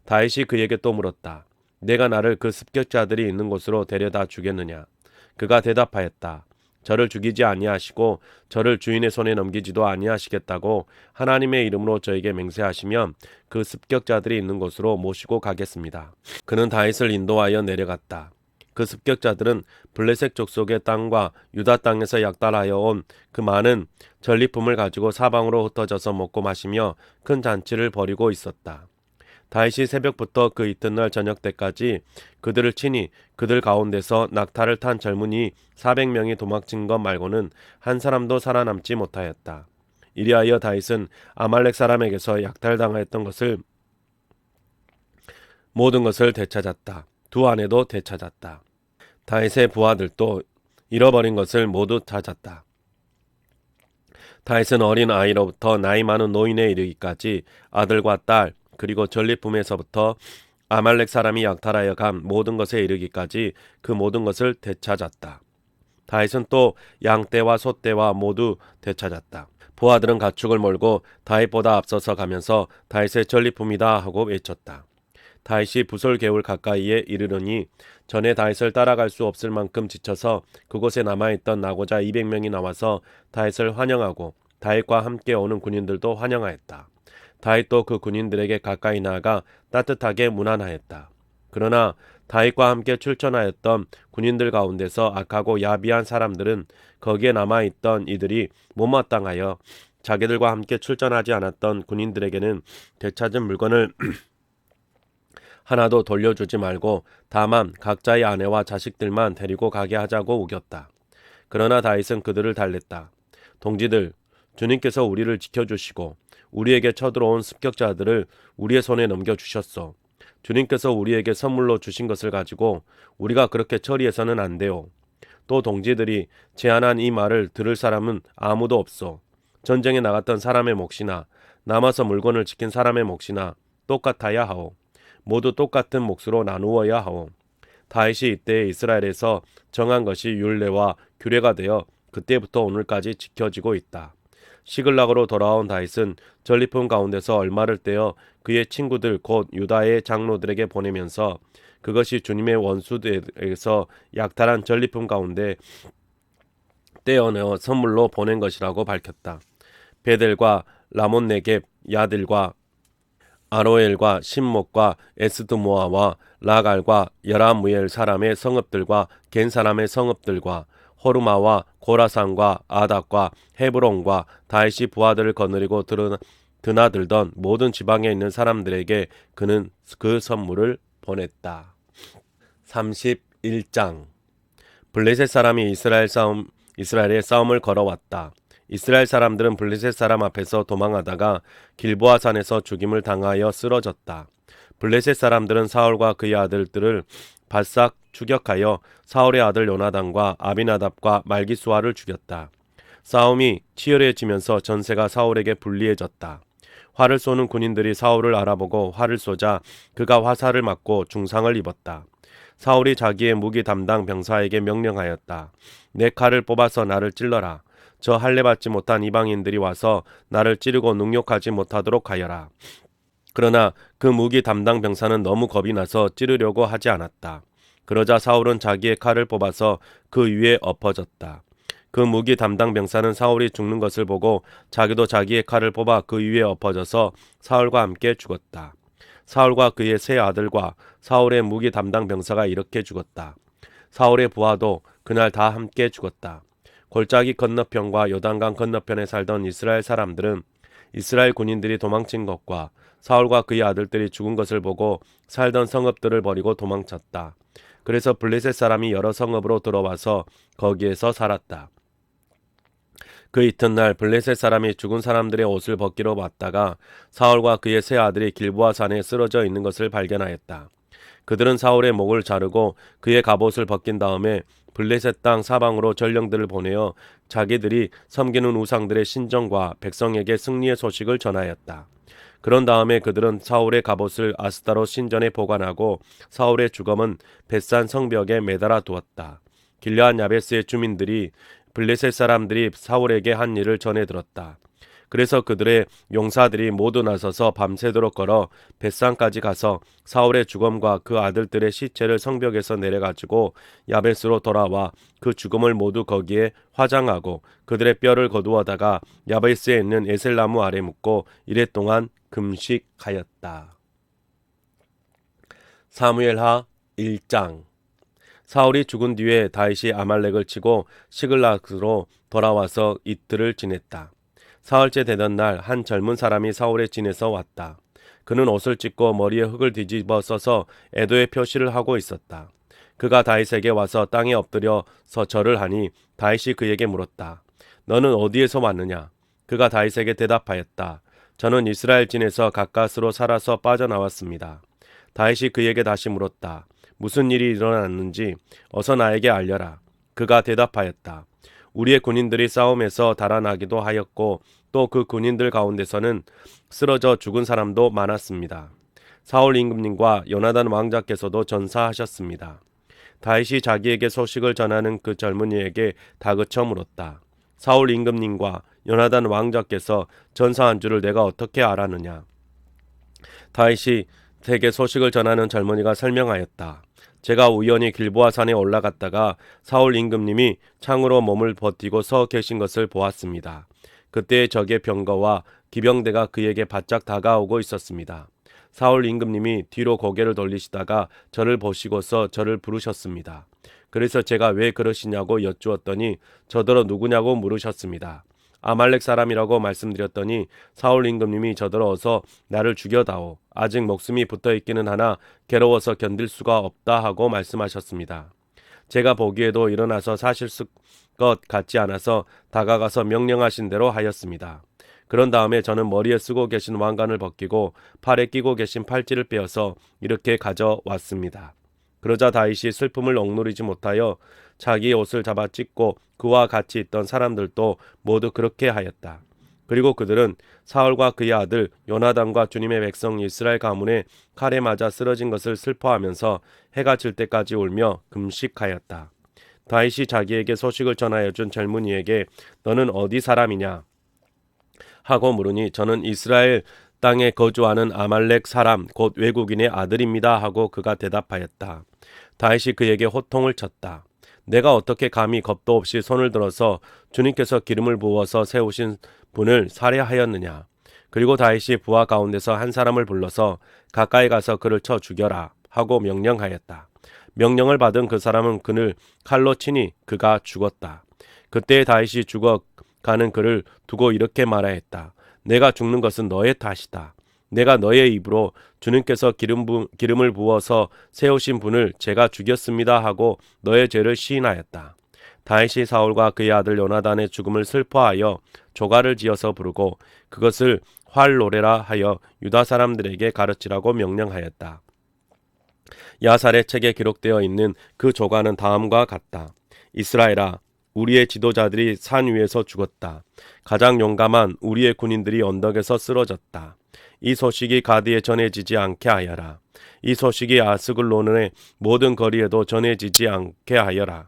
다윗이 그에게 또 물었다. 내가 나를 그 습격자들이 있는 곳으로 데려다 주겠느냐? 그가 대답하였다. 저를 죽이지 아니하시고 저를 주인의 손에 넘기지도 아니하시겠다고 하나님의 이름으로 저에게 맹세하시면 그 습격자들이 있는 곳으로 모시고 가겠습니다. 그는 다윗을 인도하여 내려갔다. 그 습격자들은 블레셋 족속의 땅과 유다 땅에서 약탈하여 온 그 많은 전리품을 가지고 사방으로 흩어져서 먹고 마시며 큰 잔치를 벌이고 있었다. 다윗이 새벽부터 그 이튿날 저녁 때까지 그들을 치니 그들 가운데서 낙타를 탄 젊은이 400명이 도망친 것 말고는 한 사람도 살아남지 못하였다. 이리하여 다윗은 아말렉 사람에게서 약탈당하였던 모든 것을 되찾았다. 두 아내도 되찾았다. 다윗의 부하들도 잃어버린 것을 모두 찾았다. 다윗은 어린 아이로부터 나이 많은 노인에 이르기까지 아들과 딸 그리고 전리품에서부터 아말렉 사람이 약탈하여 간 모든 것에 이르기까지 그 모든 것을 되찾았다. 다윗은 또 양떼와 소떼와 모두 되찾았다. 부하들은 가축을 몰고 다윗보다 앞서서 가면서 다윗의 전리품이다 하고 외쳤다. 다윗이 부솔 개울 가까이에 이르르니 전에 다윗을 따라갈 수 없을 만큼 지쳐서 그곳에 남아있던 나고자 200명이 나와서 다윗을 환영하고 다윗과 함께 오는 군인들도 환영하였다. 다윗도 그 군인들에게 가까이 나아가 따뜻하게 문안하였다. 그러나 다윗과 함께 출전하였던 군인들 가운데서 악하고 야비한 사람들은 거기에 남아있던 이들이 못마땅하여 자기들과 함께 출전하지 않았던 군인들에게는 되찾은 물건을 하나도 돌려주지 말고 다만 각자의 아내와 자식들만 데리고 가게 하자고 우겼다. 그러나 다윗은 그들을 달랬다. 동지들, 주님께서 우리를 지켜주시고 우리에게 쳐들어온 습격자들을 우리의 손에 넘겨주셨소. 주님께서 우리에게 선물로 주신 것을 가지고 우리가 그렇게 처리해서는 안 돼요. 또 동지들이 제안한 이 말을 들을 사람은 아무도 없소. 전쟁에 나갔던 사람의 몫이나 남아서 물건을 지킨 사람의 몫이나 똑같아야 하오. 모두 똑같은 몫으로 나누어야 하오. 다윗이 이때 이스라엘에서 정한 것이 율례와 규례가 되어 그때부터 오늘까지 지켜지고 있다. 시글락으로 돌아온 다윗은 전리품 가운데서 얼마를 떼어 그의 친구들 곧 유다의 장로들에게 보내면서 그것이 주님의 원수들에게서 약탈한 전리품 가운데 떼어내어 선물로 보낸 것이라고 밝혔다. 베델과 라몬네겝, 야딜과 아로엘과 신목과 에스드모아와 라갈과 여라무엘 사람의 성읍들과 겐 사람의 성읍들과 호르마와 고라산과 아닥과 헤브론과 다윗이 부하들을 거느리고 드나들던 모든 지방에 있는 사람들에게 그는 그 선물을 보냈다. 31장 블레셋 사람이 이스라엘의 싸움을 걸어왔다. 이스라엘 사람들은 블레셋 사람 앞에서 도망하다가 길보아 산에서 죽임을 당하여 쓰러졌다. 블레셋 사람들은 사울과 그의 아들들을 바싹 추격하여 사울의 아들 요나단과 아비나답과 말기수아를 죽였다. 싸움이 치열해지면서 전세가 사울에게 불리해졌다. 활을 쏘는 군인들이 사울을 알아보고 활을 쏘자 그가 화살을 맞고 중상을 입었다. 사울이 자기의 무기 담당 병사에게 명령하였다. 내 칼을 뽑아서 나를 찔러라. 저 할례 받지 못한 이방인들이 와서 나를 찌르고 능욕하지 못하도록 하여라. 그러나 그 무기 담당 병사는 너무 겁이 나서 찌르려고 하지 않았다. 그러자 사울은 자기의 칼을 뽑아서 그 위에 엎어졌다. 그 무기 담당 병사는 사울이 죽는 것을 보고 자기도 자기의 칼을 뽑아 그 위에 엎어져서 사울과 함께 죽었다. 사울과 그의 세 아들과 사울의 무기 담당 병사가 이렇게 죽었다. 사울의 부하도 그날 다 함께 죽었다. 골짜기 건너편과 요단강 건너편에 살던 이스라엘 사람들은 이스라엘 군인들이 도망친 것과 사울과 그의 아들들이 죽은 것을 보고 살던 성읍들을 버리고 도망쳤다. 그래서 블레셋 사람이 여러 성읍으로 들어와서 거기에서 살았다. 그 이튿날 블레셋 사람이 죽은 사람들의 옷을 벗기러 왔다가 사울과 그의 세 아들이 길보아 산에 쓰러져 있는 것을 발견하였다. 그들은 사울의 목을 자르고 그의 갑옷을 벗긴 다음에 블레셋 땅 사방으로 전령들을 보내어 자기들이 섬기는 우상들의 신정과 백성에게 승리의 소식을 전하였다. 그런 다음에 그들은 사울의 갑옷을 아스타롯 신전에 보관하고 사울의 주검은 벳산 성벽에 매달아 두었다. 길르앗 야베스의 주민들이 블레셋 사람들이 사울에게 한 일을 전해 들었다. 그래서 그들의 용사들이 모두 나서서 밤새도록 걸어 벳산까지 가서 사울의 주검과 그 아들들의 시체를 성벽에서 내려가지고 야베스로 돌아와 그 주검을 모두 거기에 화장하고 그들의 뼈를 거두어다가 야베스에 있는 에셀나무 아래 묻고 이랫동안 금식하였다. 사무엘하 1장 사울이 죽은 뒤에 다윗이 아말렉을 치고 시글락으로 돌아와서 이틀을 지냈다. 사흘째 되던 날 한 젊은 사람이 사울의 진에서 왔다. 그는 옷을 찢고 머리에 흙을 뒤집어 써서 애도의 표시를 하고 있었다. 그가 다윗에게 와서 땅에 엎드려서 절을 하니 다윗이 그에게 물었다. 너는 어디에서 왔느냐? 그가 다윗에게 대답하였다. 저는 이스라엘 진에서 가까스로 살아서 빠져나왔습니다. 다윗이 그에게 다시 물었다. 무슨 일이 일어났는지 어서 나에게 알려라. 그가 대답하였다. 우리의 군인들이 싸움에서 달아나기도 하였고 또 그 군인들 가운데서는 쓰러져 죽은 사람도 많았습니다. 사울 임금님과 요나단 왕자께서도 전사하셨습니다. 다윗이 자기에게 소식을 전하는 그 젊은이에게 다그쳐 물었다. 사울 임금님과 요나단 왕자께서 전사한 줄을 내가 어떻게 알았느냐? 다윗이 에게 소식을 전하는 젊은이가 설명하였다. 제가 우연히 길보아 산에 올라갔다가 사울 임금님이 창으로 몸을 버티고 서 계신 것을 보았습니다. 그때 적의 병거와 기병대가 그에게 바짝 다가오고 있었습니다. 사울 임금님이 뒤로 고개를 돌리시다가 저를 보시고서 저를 부르셨습니다. 그래서 제가 왜 그러시냐고 여쭈었더니 저더러 누구냐고 물으셨습니다. 아말렉 사람이라고 말씀드렸더니 사울 임금님이 저더러 어서 나를 죽여다오. 아직 목숨이 붙어있기는 하나 괴로워서 견딜 수가 없다 하고 말씀하셨습니다. 제가 보기에도 일어나서 사실 것 같지 않아서 다가가서 명령하신 대로 하였습니다. 그런 다음에 저는 머리에 쓰고 계신 왕관을 벗기고 팔에 끼고 계신 팔찌를 빼어서 이렇게 가져왔습니다. 그러자 다윗이 슬픔을 억누르지 못하여 자기의 옷을 잡아 찢고 그와 같이 있던 사람들도 모두 그렇게 하였다. 그리고 그들은 사울과 그의 아들 요나단과 주님의 백성 이스라엘 가문에 칼에 맞아 쓰러진 것을 슬퍼하면서 해가 질 때까지 울며 금식하였다. 다윗이 자기에게 소식을 전하여 준 젊은이에게 너는 어디 사람이냐 하고 물으니 저는 이스라엘 땅에 거주하는 아말렉 사람 곧 외국인의 아들입니다 하고 그가 대답하였다. 다윗이 그에게 호통을 쳤다. 내가 어떻게 감히 겁도 없이 손을 들어서 주님께서 기름을 부어서 세우신 분을 살해하였느냐. 그리고 다윗이 부하 가운데서 한 사람을 불러서 가까이 가서 그를 쳐 죽여라 하고 명령하였다. 명령을 받은 그 사람은 그를 칼로 치니 그가 죽었다. 그때 다윗이 죽어가는 그를 두고 이렇게 말하였다. 내가 죽는 것은 너의 탓이다. 내가 너의 입으로 주님께서 기름을 부어서 세우신 분을 제가 죽였습니다 하고 너의 죄를 시인하였다. 다윗이 사울과 그의 아들 요나단의 죽음을 슬퍼하여 조가를 지어서 부르고 그것을 활노래라 하여 유다 사람들에게 가르치라고 명령하였다. 야살의 책에 기록되어 있는 그 조가는 다음과 같다. 이스라엘아, 우리의 지도자들이 산 위에서 죽었다. 가장 용감한 우리의 군인들이 언덕에서 쓰러졌다. 이 소식이 가드에 전해지지 않게 하여라. 이 소식이 아스글론의 모든 거리에도 전해지지 않게 하여라.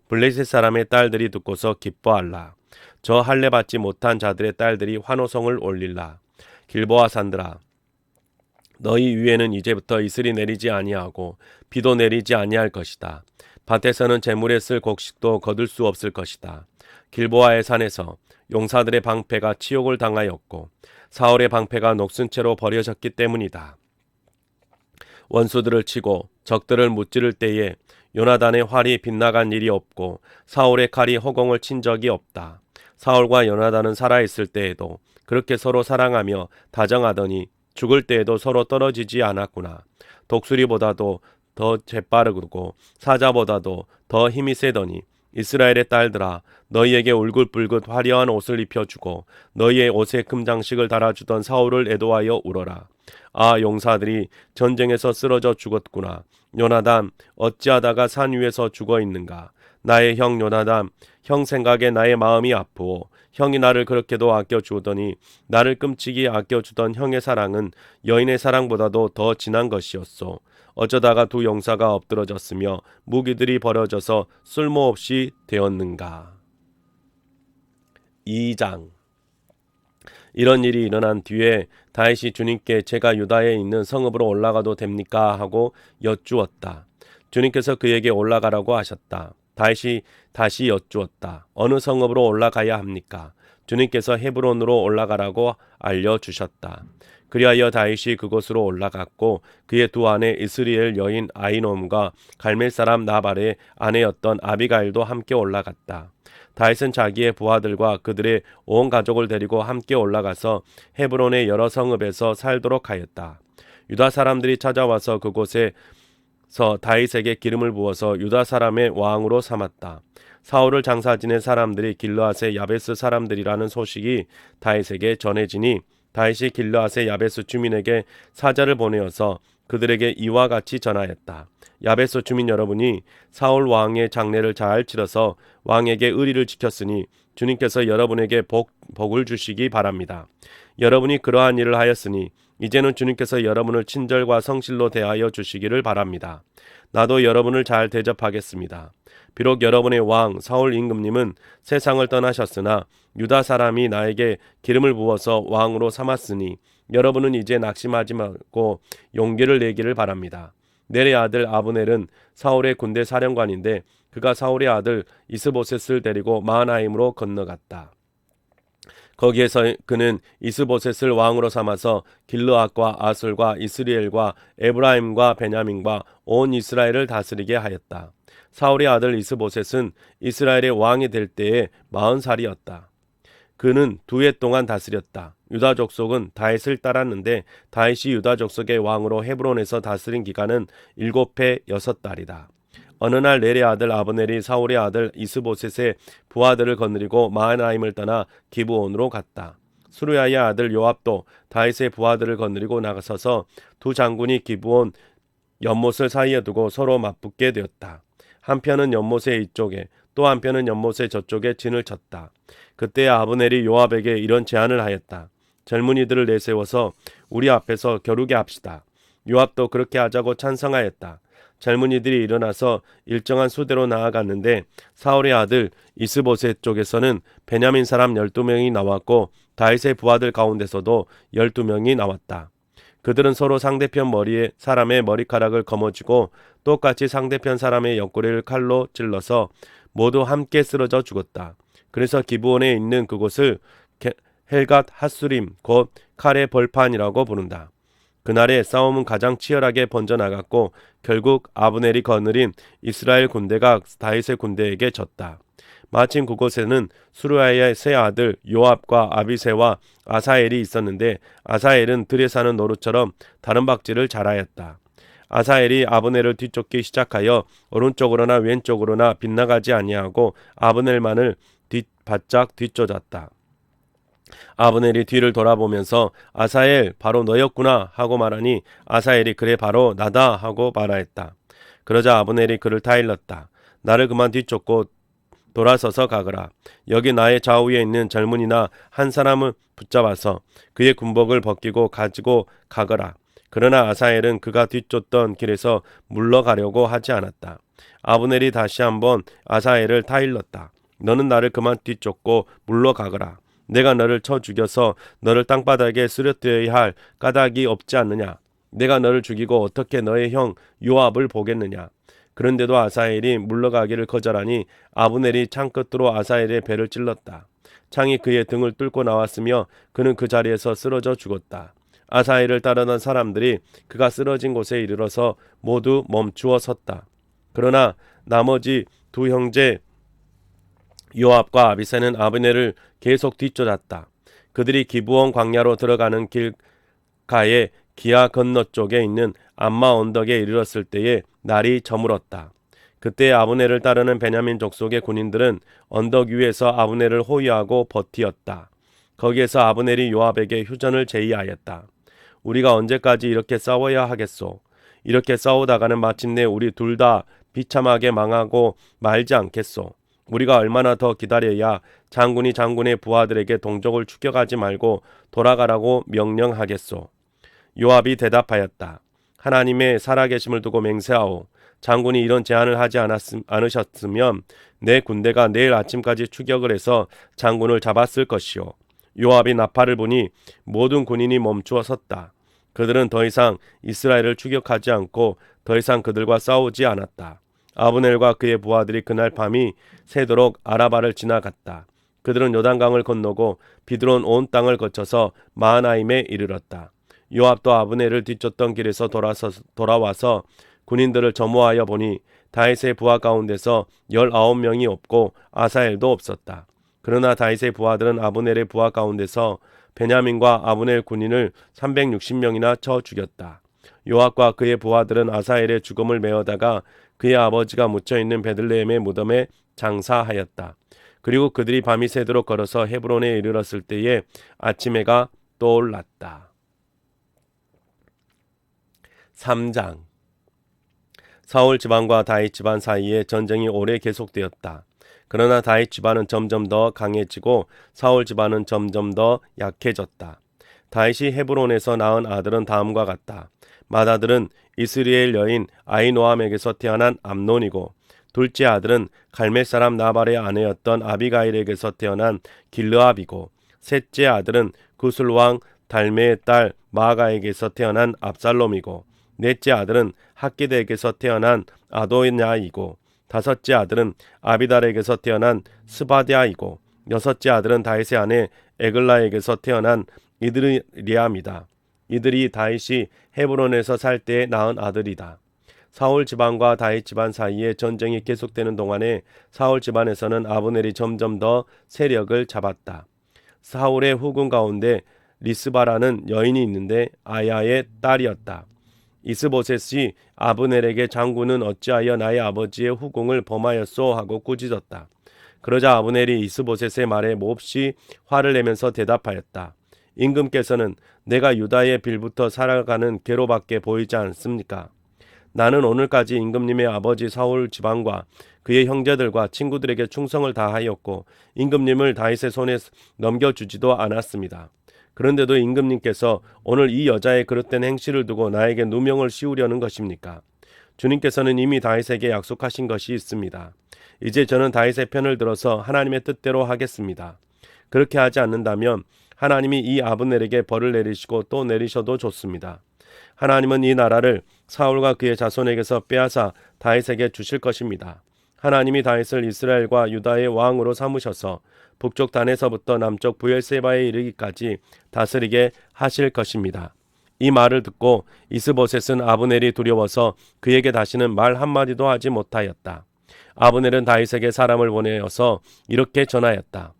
블레셋 사람의 딸들이 듣고서 기뻐할라. 저 할례 받지 못한 자들의 딸들이 환호성을 올릴라. 길보아 산들아, 너희 위에는 이제부터 이슬이 내리지 아니하고 비도 내리지 아니할 것이다. 밭에서는 재물에 쓸 곡식도 거둘 수 없을 것이다. 길보아의 산에서 용사들의 방패가 치욕을 당하였고 사울의 방패가 녹슨 채로 버려졌기 때문이다. 원수들을 치고 적들을 무찌를 때에 요나단의 활이 빗나간 일이 없고 사울의 칼이 허공을 친 적이 없다. 사울과 요나단은 살아있을 때에도 그렇게 서로 사랑하며 다정하더니 죽을 때에도 서로 떨어지지 않았구나. 독수리보다도 더 재빠르고 사자보다도 더 힘이 세더니 이스라엘의 딸들아, 너희에게 울긋불긋 화려한 옷을 입혀주고 너희의 옷에 금장식을 달아주던 사울을 애도하여 울어라. 아, 용사들이 전쟁에서 쓰러져 죽었구나. 요나단, 어찌하다가 산 위에서 죽어있는가. 나의 형 요나단, 형 생각에 나의 마음이 아프오. 형이 나를 그렇게도 아껴주더니 나를 끔찍이 아껴주던 형의 사랑은 여인의 사랑보다도 더 진한 것이었소. 어쩌다가 두 용사가 엎드러졌으며 무기들이 버려져서 쓸모없이 되었는가. 2장. 이런 일이 일어난 뒤에 다윗이 주님께 제가 유다에 있는 성읍으로 올라가도 됩니까? 하고 여쭈었다. 주님께서 그에게 올라가라고 하셨다. 다윗이 다시 여쭈었다. 어느 성읍으로 올라가야 합니까? 주님께서 헤브론으로 올라가라고 알려주셨다. 그리하여 다윗이 그곳으로 올라갔고 그의 두 아내 이스라엘 여인 아히노함과 갈멜 사람 나발의 아내였던 아비가일도 함께 올라갔다. 다윗은 자기의 부하들과 그들의 온 가족을 데리고 함께 올라가서 헤브론의 여러 성읍에서 살도록 하였다. 유다 사람들이 찾아와서 그곳에서 다윗에게 기름을 부어서 유다 사람의 왕으로 삼았다. 사울을 장사 지낸 사람들이 길르앗의 야베스 사람들이라는 소식이 다윗에게 전해지니 다윗이 길르앗의 야베스 주민에게 사자를 보내어서 그들에게 이와 같이 전하였다. 야베스 주민 여러분이 사울 왕의 장례를 잘 치러서 왕에게 의리를 지켰으니 주님께서 여러분에게 복을 주시기 바랍니다. 여러분이 그러한 일을 하였으니 이제는 주님께서 여러분을 친절과 성실로 대하여 주시기를 바랍니다. 나도 여러분을 잘 대접하겠습니다. 비록 여러분의 왕 사울 임금님은 세상을 떠나셨으나 유다 사람이 나에게 기름을 부어서 왕으로 삼았으니 여러분은 이제 낙심하지 말고 용기를 내기를 바랍니다. 넬의 아들 아브넬은 사울의 군대 사령관인데 그가 사울의 아들 이스보셋을 데리고 마하나임으로 건너갔다. 거기에서 그는 이스보셋을 왕으로 삼아서 길르앗과 아술과 이스라엘과 에브라임과 베냐민과 온 이스라엘을 다스리게 하였다. 사울의 아들 이스보셋은 이스라엘의 왕이 될 때에 40살이었다. 그는 2해 동안 다스렸다. 유다 족속은 다윗을 따랐는데 다윗이 유다 족속의 왕으로 헤브론에서 다스린 기간은 7해 6달이다. 어느 날 넬의 아들 아브넬이 사울의 아들 이스보셋의 부하들을 거느리고 마하나임을 떠나 기브온으로 갔다. 수르야의 아들 요압도 다윗의 부하들을 거느리고 나가서서 두 장군이 기브온 연못을 사이에 두고 서로 맞붙게 되었다. 한편은 연못의 이쪽에 또 한편은 연못의 저쪽에 진을 쳤다. 그때 아브넬이 요압에게 이런 제안을 하였다. 젊은이들을 내세워서 우리 앞에서 겨루게 합시다. 요압도 그렇게 하자고 찬성하였다. 젊은이들이 일어나서 일정한 수대로 나아갔는데 사울의 아들 이스보셋 쪽에서는 베냐민 사람 12명이 나왔고 다윗의 부하들 가운데서도 12명이 나왔다. 그들은 서로 상대편 사람의 머리카락을 거머쥐고 똑같이 상대편 사람의 옆구리를 칼로 찔러서 모두 함께 쓰러져 죽었다. 그래서 기브온에 있는 그곳을 헬갓 핫수림 곧 칼의 벌판이라고 부른다. 그날의 싸움은 가장 치열하게 번져나갔고 결국 아브넬이 거느린 이스라엘 군대가 다윗의 군대에게 졌다. 마침 그곳에는 수르야의 세 아들 요압과 아비새와 아사엘이 있었는데 아사엘은 들에 사는 노루처럼 다른 박질을 잘하였다. 아사엘이 아브넬을 뒤쫓기 시작하여 오른쪽으로나 왼쪽으로나 빗나가지 아니하고 아브넬만을 바짝 뒤쫓았다. 아브넬이 뒤를 돌아보면서 아사엘 바로 너였구나 하고 말하니 아사엘이 그래 바로 나다 하고 말하였다. 그러자 아브넬이 그를 타일렀다. 나를 그만 뒤쫓고 돌아서서 가거라. 여기 나의 좌우에 있는 젊은이나 한 사람을 붙잡아서 그의 군복을 벗기고 가지고 가거라. 그러나 아사엘은 그가 뒤쫓던 길에서 물러가려고 하지 않았다. 아브넬이 다시 한번 아사엘을 타일렀다. 너는 나를 그만 뒤쫓고 물러가거라. 내가 너를 쳐 죽여서 너를 땅바닥에 쓰러뜨려야 할 까닭이 없지 않느냐. 내가 너를 죽이고 어떻게 너의 형 요압을 보겠느냐. 그런데도 아사엘이 물러가기를 거절하니 아브넬이 창끝으로 아사엘의 배를 찔렀다. 창이 그의 등을 뚫고 나왔으며 그는 그 자리에서 쓰러져 죽었다. 아사엘을 따르던 사람들이 그가 쓰러진 곳에 이르러서 모두 멈추어 섰다. 그러나 나머지 두 형제 요압과 아비새는 아브넬을 계속 뒤쫓았다. 그들이 기브온 광야로 들어가는 길가에 기아 건너쪽에 있는 암마 언덕에 이르렀을 때에 날이 저물었다. 그때 아브넬을 따르는 베냐민 족속의 군인들은 언덕 위에서 아브넬을 호위하고 버티었다. 거기에서 아브넬이 요압에게 휴전을 제의하였다. 우리가 언제까지 이렇게 싸워야 하겠소? 이렇게 싸우다가는 마침내 우리 둘 다 비참하게 망하고 말지 않겠소? 우리가 얼마나 더 기다려야 장군이 장군의 부하들에게 동족을 추격하지 말고 돌아가라고 명령하겠소? 요압이 대답하였다. 하나님의 살아계심을 두고 맹세하오. 장군이 이런 제안을 하지 않으셨으면 내 군대가 내일 아침까지 추격을 해서 장군을 잡았을 것이오. 요압이 나팔을 부니 모든 군인이 멈추어 섰다. 그들은 더 이상 이스라엘을 추격하지 않고 더 이상 그들과 싸우지 않았다. 아브넬과 그의 부하들이 그날 밤이 새도록 아라바를 지나갔다. 그들은 요단강을 건너고 비드론 온 땅을 거쳐서 마하나임에 이르렀다. 요압도 아브넬을 뒤쫓던 길에서 돌아와서 군인들을 점호하여 보니 다윗의 부하 가운데서 19명이 없고 아사엘도 없었다. 그러나 다윗의 부하들은 아브넬의 부하 가운데서 베냐민과 아브넬 군인을 360명이나 쳐 죽였다. 요압과 그의 부하들은 아사엘의 죽음을 메어다가 그의 아버지가 묻혀있는 베들레헴의 무덤에 장사하였다. 그리고 그들이 밤이 새도록 걸어서 헤브론에 이르렀을 때에 아침해가 떠올랐다. 3장. 사울 집안과 다윗 집안 사이에 전쟁이 오래 계속되었다. 그러나 다윗 집안은 점점 더 강해지고 사울 집안은 점점 더 약해졌다. 다윗이 헤브론에서 낳은 아들은 다음과 같다. 맏아들은 이스라엘 여인 아히노암에게서 태어난 암논이고, 둘째 아들은 갈멜 사람 나발의 아내였던 아비가일에게서 태어난 길르압이고, 셋째 아들은 구슬 왕 달메의 딸 마아가에게서 태어난 압살롬이고, 넷째 아들은 학기드에게서 태어난 아도냐이고, 다섯째 아들은 아비달에게서 태어난 스바디아이고, 여섯째 아들은 다윗의 아내 에글라에게서 태어난 이드리암이다. 이들이 다윗이 헤브론에서 살 때에 낳은 아들이다. 사울 집안과 다윗 집안 사이에 전쟁이 계속되는 동안에 사울 집안에서는 아브넬이 점점 더 세력을 잡았다. 사울의 후궁 가운데 리스바라는 여인이 있는데 아야의 딸이었다. 이스보셋이 아브넬에게 장군은 어찌하여 나의 아버지의 후궁을 범하였소 하고 꾸짖었다. 그러자 아브넬이 이스보셋의 말에 몹시 화를 내면서 대답하였다. 임금께서는 내가 유다의 빌부터 살아가는 괴로밖에 보이지 않습니까? 나는 오늘까지 임금님의 아버지 사울 집안과 그의 형제들과 친구들에게 충성을 다하였고 임금님을 다윗의 손에 넘겨주지도 않았습니다. 그런데도 임금님께서 오늘 이 여자의 그릇된 행실을 두고 나에게 누명을 씌우려는 것입니까? 주님께서는 이미 다윗에게 약속하신 것이 있습니다. 이제 저는 다윗의 편을 들어서 하나님의 뜻대로 하겠습니다. 그렇게 하지 않는다면 하나님이 이 아브넬에게 벌을 내리시고 또 내리셔도 좋습니다. 하나님은 이 나라를 사울과 그의 자손에게서 빼앗아 다윗에게 주실 것입니다. 하나님이 다윗을 이스라엘과 유다의 왕으로 삼으셔서 북쪽 단에서부터 남쪽 브엘세바에 이르기까지 다스리게 하실 것입니다. 이 말을 듣고 이스보셋은 아브넬이 두려워서 그에게 다시는 말 한마디도 하지 못하였다. 아브넬은 다윗에게 사람을 보내어서 이렇게 전하였다.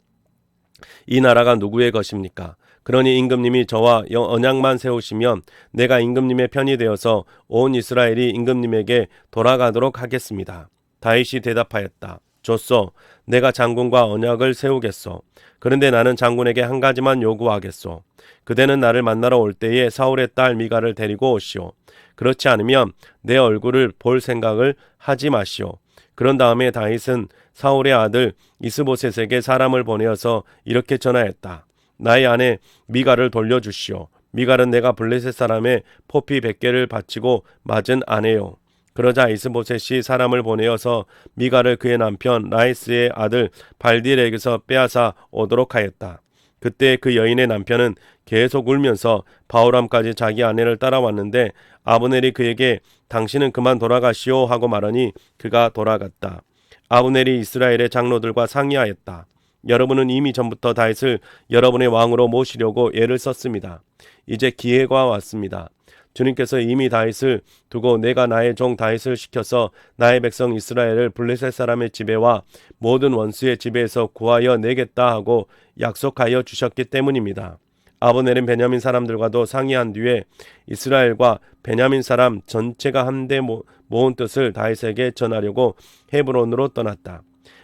이 나라가 누구의 것입니까? 그러니 임금님이 저와 언약만 세우시면 내가 임금님의 편이 되어서 온 이스라엘이 임금님에게 돌아가도록 하겠습니다. 다윗이 대답하였다. 좋소. 내가 장군과 언약을 세우겠소. 그런데 나는 장군에게 한 가지만 요구하겠소. 그대는 나를 만나러 올 때에 사울의 딸 미가를 데리고 오시오. 그렇지 않으면 내 얼굴을 볼 생각을 하지 마시오. 그런 다음에 다윗은 사울의 아들 이스보셋에게 사람을 보내어서 이렇게 전하였다. 나의 아내 미가를 돌려주시오. 미갈은 내가 블레셋 사람의 포피 100개를 바치고 맞은 아내요. 그러자 이스보셋이 사람을 보내어서 미갈을 그의 남편 라이스의 아들 발디엘에게서 빼앗아 오도록 하였다. 그때 그 여인의 남편은 계속 울면서 바후람까지 자기 아내를 따라왔는데 아브넬이 그에게 당신은 그만 돌아가시오 하고 말하니 그가 돌아갔다. 아브넬이 이스라엘의 장로들과 상의하였다. 여러분은 이미 전부터 다윗을 여러분의 왕으로 모시려고 애를 썼습니다. 이제 기회가 왔습니다. 주님께서 이미 다윗을 두고 내가 나의 종 다윗을 시켜서 나의 백성 이스라엘을 블레셋 사람의 지배와 모든 원수의 지배에서 구하여 내겠다 하고 약속하여 주셨기 때문입니다. 아브넬은 베냐민 사람들과도 상의한 뒤에 이스라엘과 베냐민 사람 전체가 한데 모은 뜻을 다윗에게 전하려고 헤브론으로 떠났다.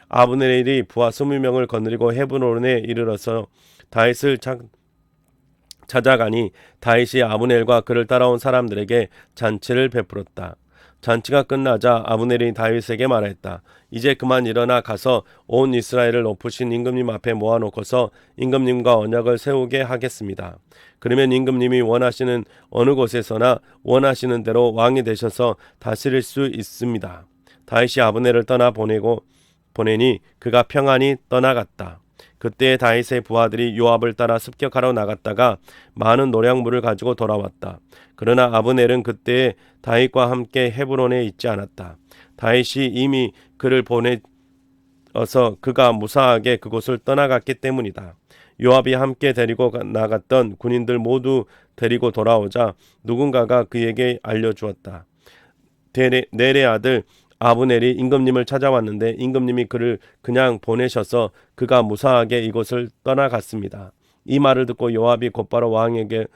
아브넬이 부하 20명을 거느리고 헤브론에 이르러서 다윗을 찾아가니 다윗이 아브넬과 그를 따라온 사람들에게 잔치를 베풀었다. 잔치가 끝나자 아브넬이 다윗에게 말했다. 이제 그만 일어나 가서 온 이스라엘을 높으신 임금님 앞에 모아놓고서 임금님과 언약을 세우게 하겠습니다. 그러면 임금님이 원하시는 어느 곳에서나 원하시는 대로 왕이 되셔서 다스릴 수 있습니다. 다윗이 아브넬을 떠나 보내니 그가 평안히 떠나갔다. 그때 다윗의 부하들이 요압을 따라 습격하러 나갔다가 많은 노량물을 가지고 돌아왔다. 그러나 아브넬은 그때 다윗과 함께 헤브론에 있지 않았다. 다윗이 이미 그를 보내어서 그가 무사하게 그곳을 떠나갔기 때문이다. 요압이 함께 데리고 나갔던 군인들 모두 데리고 돌아오자 누군가가 그에게 알려주었다. 넬의 아들 아브넬이 임금님을 찾아왔는데 임금님이 그를 그냥 보내셔서 그가 무사하게 이곳을 떠나갔습니다. 이 말을 듣고 요압이 곧바로 왕에게로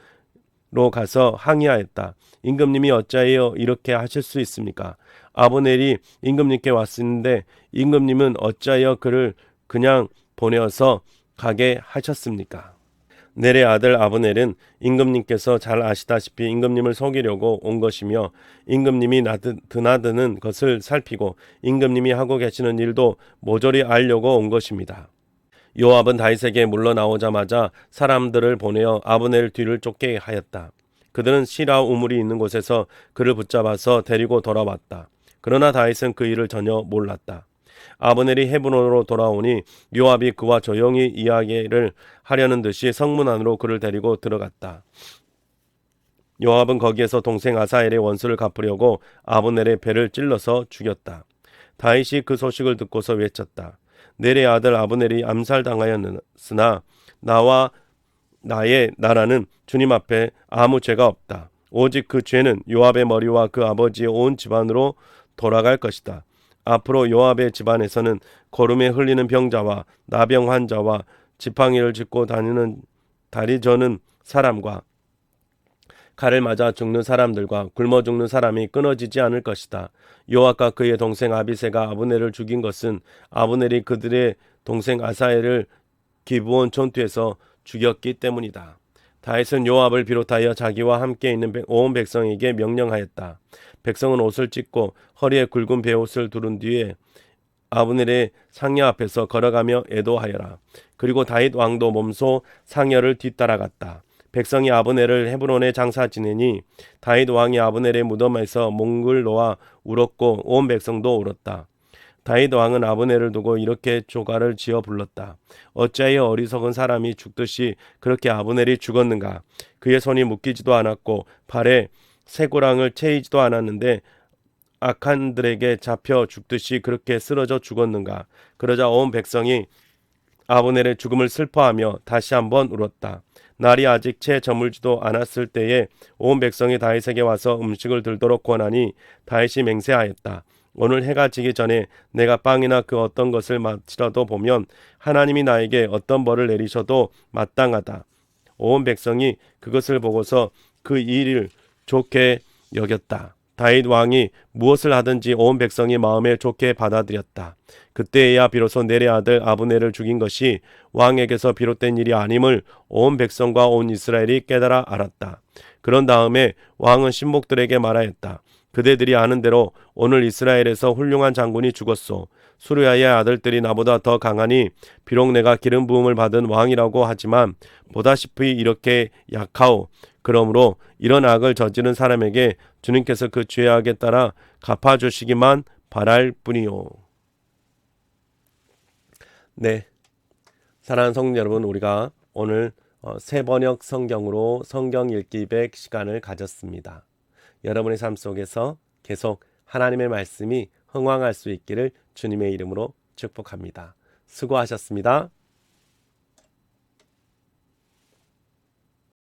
가서 항의하였다. 임금님이 어찌하여 이렇게 하실 수 있습니까? 아브넬이 임금님께 왔는데 임금님은 어찌하여 그를 그냥 보내어서 가게 하셨습니까? 넬의 아들 아브넬은 임금님께서 잘 아시다시피 임금님을 속이려고 온 것이며 임금님이 드나드는 것을 살피고 임금님이 하고 계시는 일도 모조리 알려고 온 것입니다. 요압은 다윗에게 물러나오자마자 사람들을 보내어 아브넬 뒤를 쫓게 하였다. 그들은 시라 우물이 있는 곳에서 그를 붙잡아서 데리고 돌아왔다. 그러나 다윗은 그 일을 전혀 몰랐다. 아브넬이 헤브론으로 돌아오니 요압이 그와 조용히 이야기를 하려는 듯이 성문 안으로 그를 데리고 들어갔다. 요압은 거기에서 동생 아사엘의 원수를 갚으려고 아브넬의 배를 찔러서 죽였다. 다윗이 그 소식을 듣고서 외쳤다. 넬의 아들 아브넬이 암살당하였으나 나와 나의 나라는 주님 앞에 아무 죄가 없다. 오직 그 죄는 요압의 머리와 그 아버지의 온 집안으로 돌아갈 것이다. 앞으로 요압의 집안에서는 거름에 흘리는 병자와 나병 환자와 지팡이를 짚고 다리 저는 사람과 칼을 맞아 죽는 사람들과 굶어 죽는 사람이 끊어지지 않을 것이다. 요압과 그의 동생 아비새가 아브넬을 죽인 것은 아브넬이 그들의 동생 아사엘을 기브온 전투에서 죽였기 때문이다. 다윗은 요압을 비롯하여 자기와 함께 있는 온 백성에게 명령하였다. 백성은 옷을 찢고 허리에 굵은 베옷을 두른 뒤에 아브넬의 상여 앞에서 걸어가며 애도하여라. 그리고 다윗 왕도 몸소 상여를 뒤따라갔다. 백성이 아브넬을 헤브론에 장사 지내니 다윗 왕이 아브넬의 무덤에서 몽글 놓아 울었고 온 백성도 울었다. 다윗 왕은 아브넬을 두고 이렇게 조가를 지어 불렀다. 어찌하여 어리석은 사람이 죽듯이 그렇게 아브넬이 죽었는가? 그의 손이 묶이지도 않았고 발에 쇠고랑을 채이지도 않았는데 악한들에게 잡혀 죽듯이 그렇게 쓰러져 죽었는가? 그러자 온 백성이 아브넬의 죽음을 슬퍼하며 다시 한번 울었다. 날이 아직 채 저물지도 않았을 때에 온 백성이 다윗에게 와서 음식을 들도록 권하니 다윗이 맹세하였다. 오늘 해가 지기 전에 내가 빵이나 그 어떤 것을 마치라도 보면 하나님이 나에게 어떤 벌을 내리셔도 마땅하다. 온 백성이 그것을 보고서 그 일을 좋게 여겼다. 다윗 왕이 무엇을 하든지 온 백성이 마음에 좋게 받아들였다. 그때에야 비로소 넬의 아들 아브넬을 죽인 것이 왕에게서 비롯된 일이 아님을 온 백성과 온 이스라엘이 깨달아 알았다. 그런 다음에 왕은 신복들에게 말하였다. 그대들이 아는 대로 오늘 이스라엘에서 훌륭한 장군이 죽었소. 수르야의 아들들이 나보다 더 강하니 비록 내가 기름 부음을 받은 왕이라고 하지만 보다시피 이렇게 약하오. 그러므로 이런 악을 저지른 사람에게 주님께서 그 죄악에 따라 갚아주시기만 바랄 뿐이요. 네, 사랑하는 성도 여러분, 우리가 오늘 새 번역 성경으로 성경 읽기 100 시간을 가졌습니다. 여러분의 삶 속에서 계속 하나님의 말씀이 흥왕할 수 있기를 주님의 이름으로 축복합니다. 수고하셨습니다.